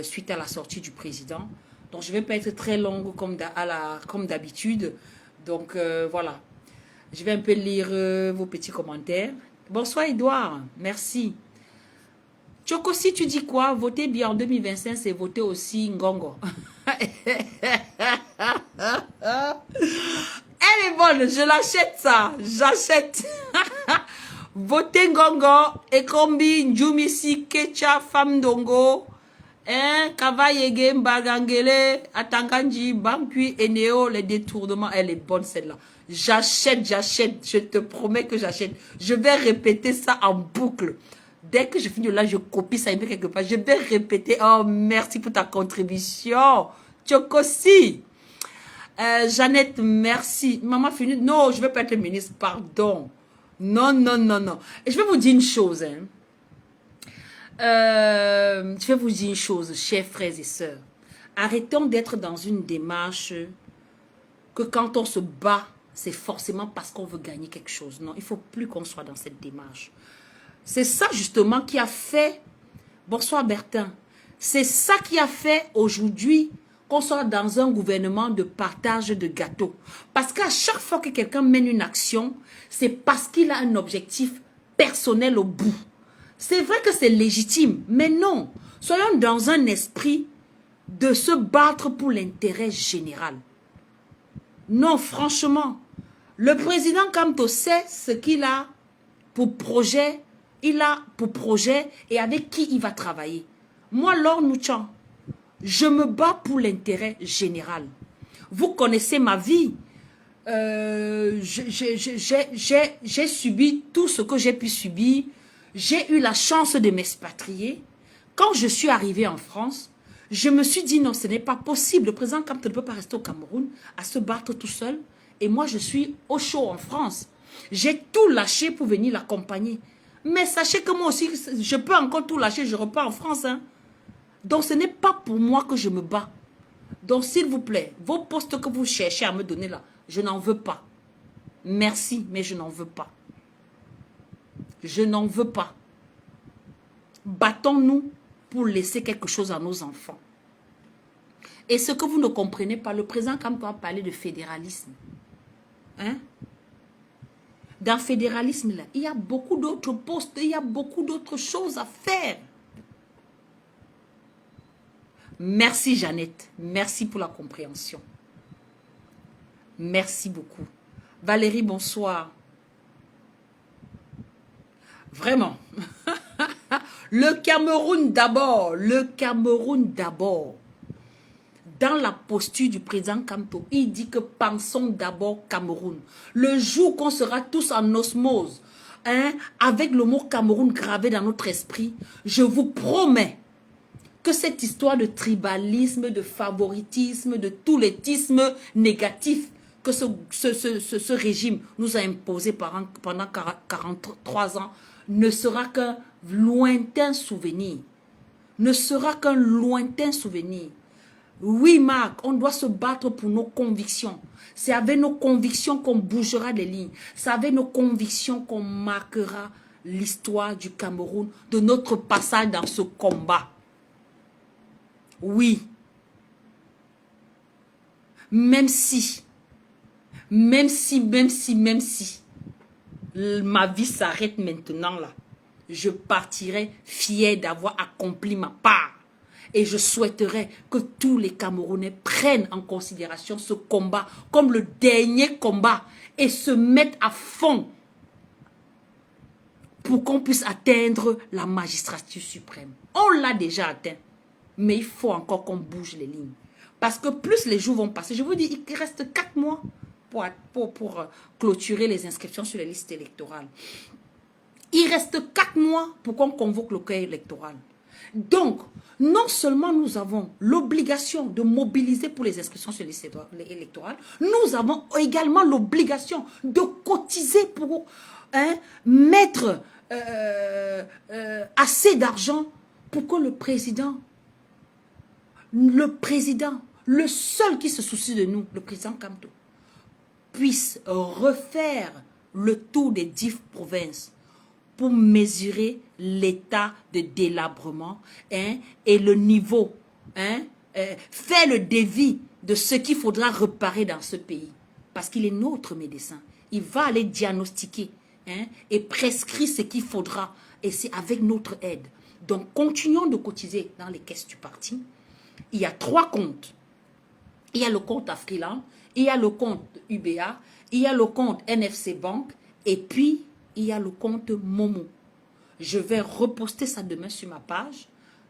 Speaker 2: suite à la sortie du président. Donc je ne vais pas être très longue comme d'habitude. Donc voilà, je vais un peu lire vos petits commentaires. Bonsoir Edouard, merci. Choco, si tu dis quoi? Voter bien en 2025, c'est voter aussi Ngongo. Elle est bonne, je l'achète ça, j'achète. Voter Ngongo, Ekombi, Njumisi, Kecha, Famdongo, Kavayege, Mbagangele, Atanganji, Bankui, Eneo, les détournements. Elle est bonne celle-là. J'achète, je te promets que j'achète. Je vais répéter ça en boucle. Dès que je finis là, je copie ça quelque part. Je vais répéter. Oh, merci pour ta contribution. Tchokosi. Jeannette, merci. Maman fini. Non, je ne vais pas être ministre, pardon. Non. Et je vais vous dire une chose. Je vais vous dire une chose, chers frères et sœurs. Arrêtons d'être dans une démarche que quand on se bat, c'est forcément parce qu'on veut gagner quelque chose. Non, il ne faut plus qu'on soit dans cette démarche. C'est ça justement qui a fait... Bonsoir Bertin. C'est ça qui a fait aujourd'hui qu'on soit dans un gouvernement de partage de gâteaux. Parce qu'à chaque fois que quelqu'un mène une action, c'est parce qu'il a un objectif personnel au bout. C'est vrai que c'est légitime, mais non. Soyons dans un esprit de se battre pour l'intérêt général. Non, franchement, le président Kamto sait ce qu'il a pour projet. Il a pour projet et avec qui il va travailler. Moi, Laure Nouchan, je me bats pour l'intérêt général. Vous connaissez ma vie. J'ai subi tout ce que j'ai pu subir. J'ai eu la chance de m'expatrier. Quand je suis arrivée en France, je me suis dit non, ce n'est pas possible. Le président Kamto ne peut pas rester au Cameroun à se battre tout seul. Et moi, je suis au chaud en France. J'ai tout lâché pour venir l'accompagner. Mais sachez que moi aussi, je peux encore tout lâcher, je repars en France. Hein. Donc ce n'est pas pour moi que je me bats. Donc s'il vous plaît, vos postes que vous cherchez à me donner là, je n'en veux pas. Merci, mais je n'en veux pas. Je n'en veux pas. Battons-nous pour laisser quelque chose à nos enfants. Et ce que vous ne comprenez pas, le président Kamto a parlé de fédéralisme. Hein? Dans le fédéralisme, là, il y a beaucoup d'autres postes, il y a beaucoup d'autres choses à faire. Merci Jeannette, merci pour la compréhension. Merci beaucoup. Valérie, bonsoir. Vraiment. Le Cameroun d'abord, le Cameroun d'abord. Dans la posture du président Kamto, il dit que pensons d'abord Cameroun. Le jour qu'on sera tous en osmose, hein, avec le mot Cameroun gravé dans notre esprit, je vous promets que cette histoire de tribalisme, de favoritisme, de toulétisme négatif, que ce régime nous a imposé pendant 43 ans ne sera qu'un lointain souvenir. Ne sera qu'un lointain souvenir. Oui, Marc, on doit se battre pour nos convictions. C'est avec nos convictions qu'on bougera les lignes. C'est avec nos convictions qu'on marquera l'histoire du Cameroun, de notre passage dans ce combat. Oui. Même si ma vie s'arrête maintenant là, je partirai fier d'avoir accompli ma part. Et je souhaiterais que tous les Camerounais prennent en considération ce combat comme le dernier combat et se mettent à fond pour qu'on puisse atteindre la magistrature suprême. On l'a déjà atteint, mais il faut encore qu'on bouge les lignes. Parce que plus les jours vont passer, je vous dis, il reste 4 mois pour clôturer les inscriptions sur les listes électorales. Il reste 4 mois pour qu'on convoque le recueil électoral. Donc, non seulement nous avons l'obligation de mobiliser pour les inscriptions sur les listes électorales, nous avons également l'obligation de cotiser pour mettre assez d'argent pour que le président, le seul qui se soucie de nous, le président Kamto, puisse refaire le tour des 10 provinces pour mesurer l'état de délabrement et le niveau, faire le devis de ce qu'il faudra réparer dans ce pays. Parce qu'il est notre médecin. Il va aller diagnostiquer et prescrire ce qu'il faudra. Et c'est avec notre aide. Donc, continuons de cotiser dans les caisses du parti. Il y a 3 comptes. Il y a le compte Afriland, il y a le compte UBA, il y a le compte NFC Bank, et puis il y a le compte Momo. Je vais reposter ça demain sur ma page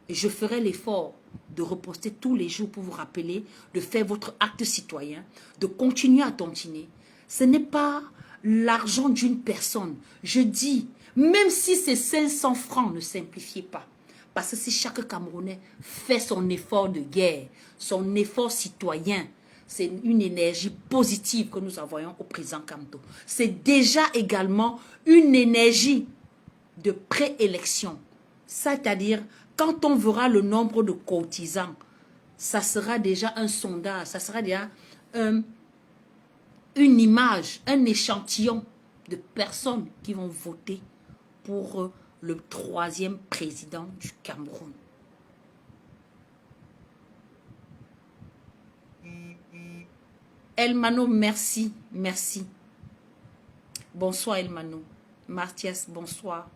Speaker 2: et je ferai l'effort de reposter tous les jours pour vous rappeler de faire votre acte citoyen, de continuer à tontiner. Ce n'est pas l'argent d'une personne. Je dis, même si c'est 500 francs, ne simplifiez pas. Parce que si chaque Camerounais fait son effort de guerre, son effort citoyen, c'est une énergie positive que nous envoyons au président Kamto. C'est déjà également une énergie de préélection. C'est-à-dire, quand on verra le nombre de cotisants, ça sera déjà un sondage, ça sera déjà une image, un échantillon de personnes qui vont voter pour le 3e président du Cameroun. Elmano, merci, merci. Bonsoir Elmano. Martias, bonsoir.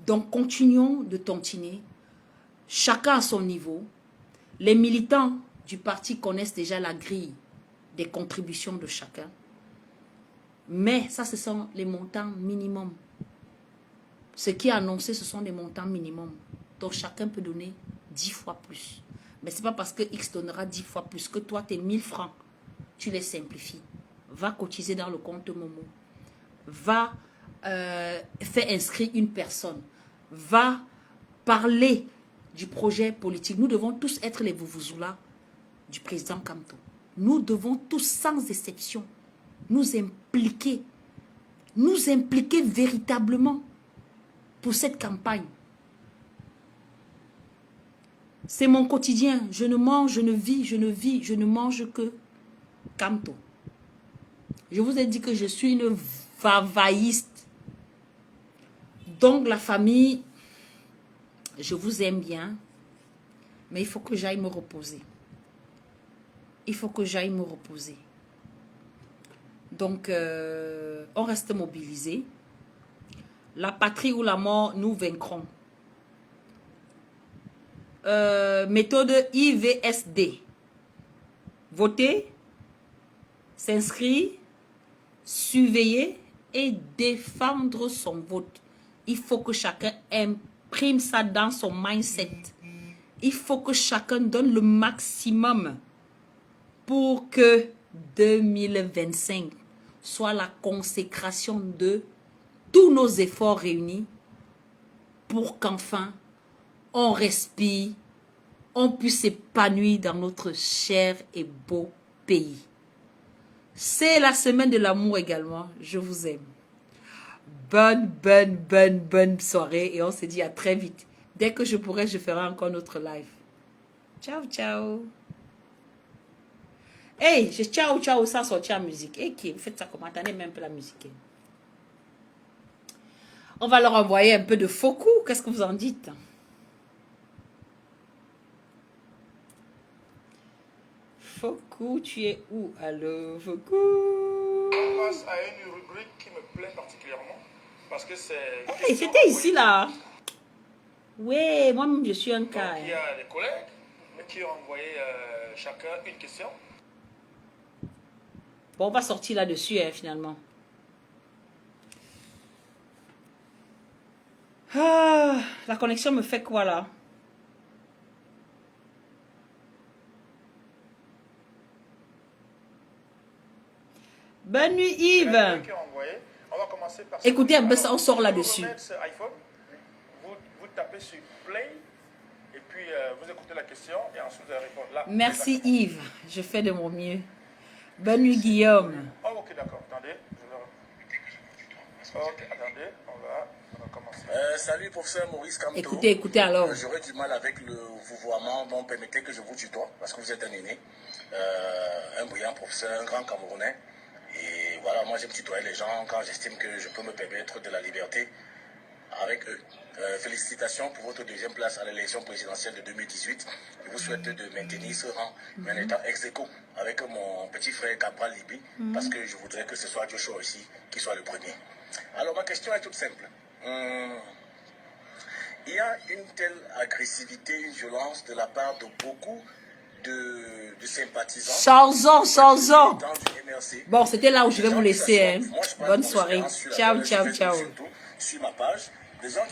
Speaker 2: Donc, continuons de tontiner. Chacun à son niveau. Les militants du parti connaissent déjà la grille des contributions de chacun. Mais ça, ce sont les montants minimums. Ce qui est annoncé, ce sont des montants minimums. Donc, chacun peut donner 10 fois plus. Mais ce n'est pas parce que X donnera 10 fois plus que toi, tes 1000 francs, tu les simplifies. Va cotiser dans le compte Momo. Va faire inscrire une personne. Va parler du projet politique. Nous devons tous être les vuvuzela du président Kamto. Nous devons tous, sans exception, nous impliquer véritablement pour cette campagne. C'est mon quotidien. Je ne mange, je ne vis, je ne mange que Kamto. Je vous ai dit que je suis une vavaïste. Donc la famille, je vous aime bien, mais il faut que j'aille me reposer. Il faut que j'aille me reposer. Donc, on reste mobilisés. La patrie ou la mort, nous vaincrons. Méthode IVSD. Voter, s'inscrire, surveiller et défendre son vote. Il faut que chacun imprime ça dans son mindset. Il faut que chacun donne le maximum pour que 2025 soit la consécration de tous nos efforts réunis pour qu'enfin on respire, on puisse s'épanouir dans notre cher et beau pays. C'est la semaine de l'amour également. Je vous aime. Bonne soirée. Et on se dit à très vite. Dès que je pourrai, je ferai encore notre live. Ciao, ciao. Hey, je ciao, ciao, sans sortir la musique. Hey, qui vous faites ça comment? Attendez même un peu la musique. On va leur envoyer un peu de faux coups. Qu'est-ce que vous en dites? Faux coups, tu es où? Allô, faux coups.
Speaker 5: On passe à une rubrique qui me plaît particulièrement parce que c'est...
Speaker 2: Hey, c'était ici là. Oui, moi-même je suis un cas.
Speaker 5: Il y a des collègues qui ont envoyé chacun une question.
Speaker 2: Bon, on va sortir là-dessus finalement. Ah, la connexion me fait quoi là? Bonne nuit Yves.
Speaker 5: On va commencer par
Speaker 2: écoutez un peu ça, on sort là-dessus.
Speaker 5: Vous tapez sur play et puis vous écoutez la question et ensuite vous allez répondre là.
Speaker 2: Merci Yves, je fais de mon mieux. Bonne nuit Guillaume.
Speaker 5: Oh, ok, d'accord, attendez. Ok, attendez, on va commencer.
Speaker 6: Salut professeur Maurice Kamto.
Speaker 2: Écoutez alors.
Speaker 6: J'aurais du mal avec le vouvoiement, donc permettez que je vous tutoie, parce que vous êtes un aîné, un brillant professeur, un grand Camerounais. Et voilà, moi j'aime tutoyer les gens quand j'estime que je peux me permettre de la liberté avec eux. Félicitations pour votre deuxième place à l'élection présidentielle de 2018. Je vous souhaite de maintenir ce rang, mais en étant ex aequo avec mon petit frère Cabral Libi, parce que je voudrais que ce soit Joshua aussi qui soit le premier. Alors ma question est toute simple. Il y a une telle agressivité, une violence de la part de beaucoup de sympathisants.
Speaker 2: Sans.
Speaker 6: Dans du MRC.
Speaker 2: Bon, c'était là où je vais vous laisser.
Speaker 6: Moi, je
Speaker 2: Bonne soirée. Ciao.
Speaker 6: sur ma page, des gens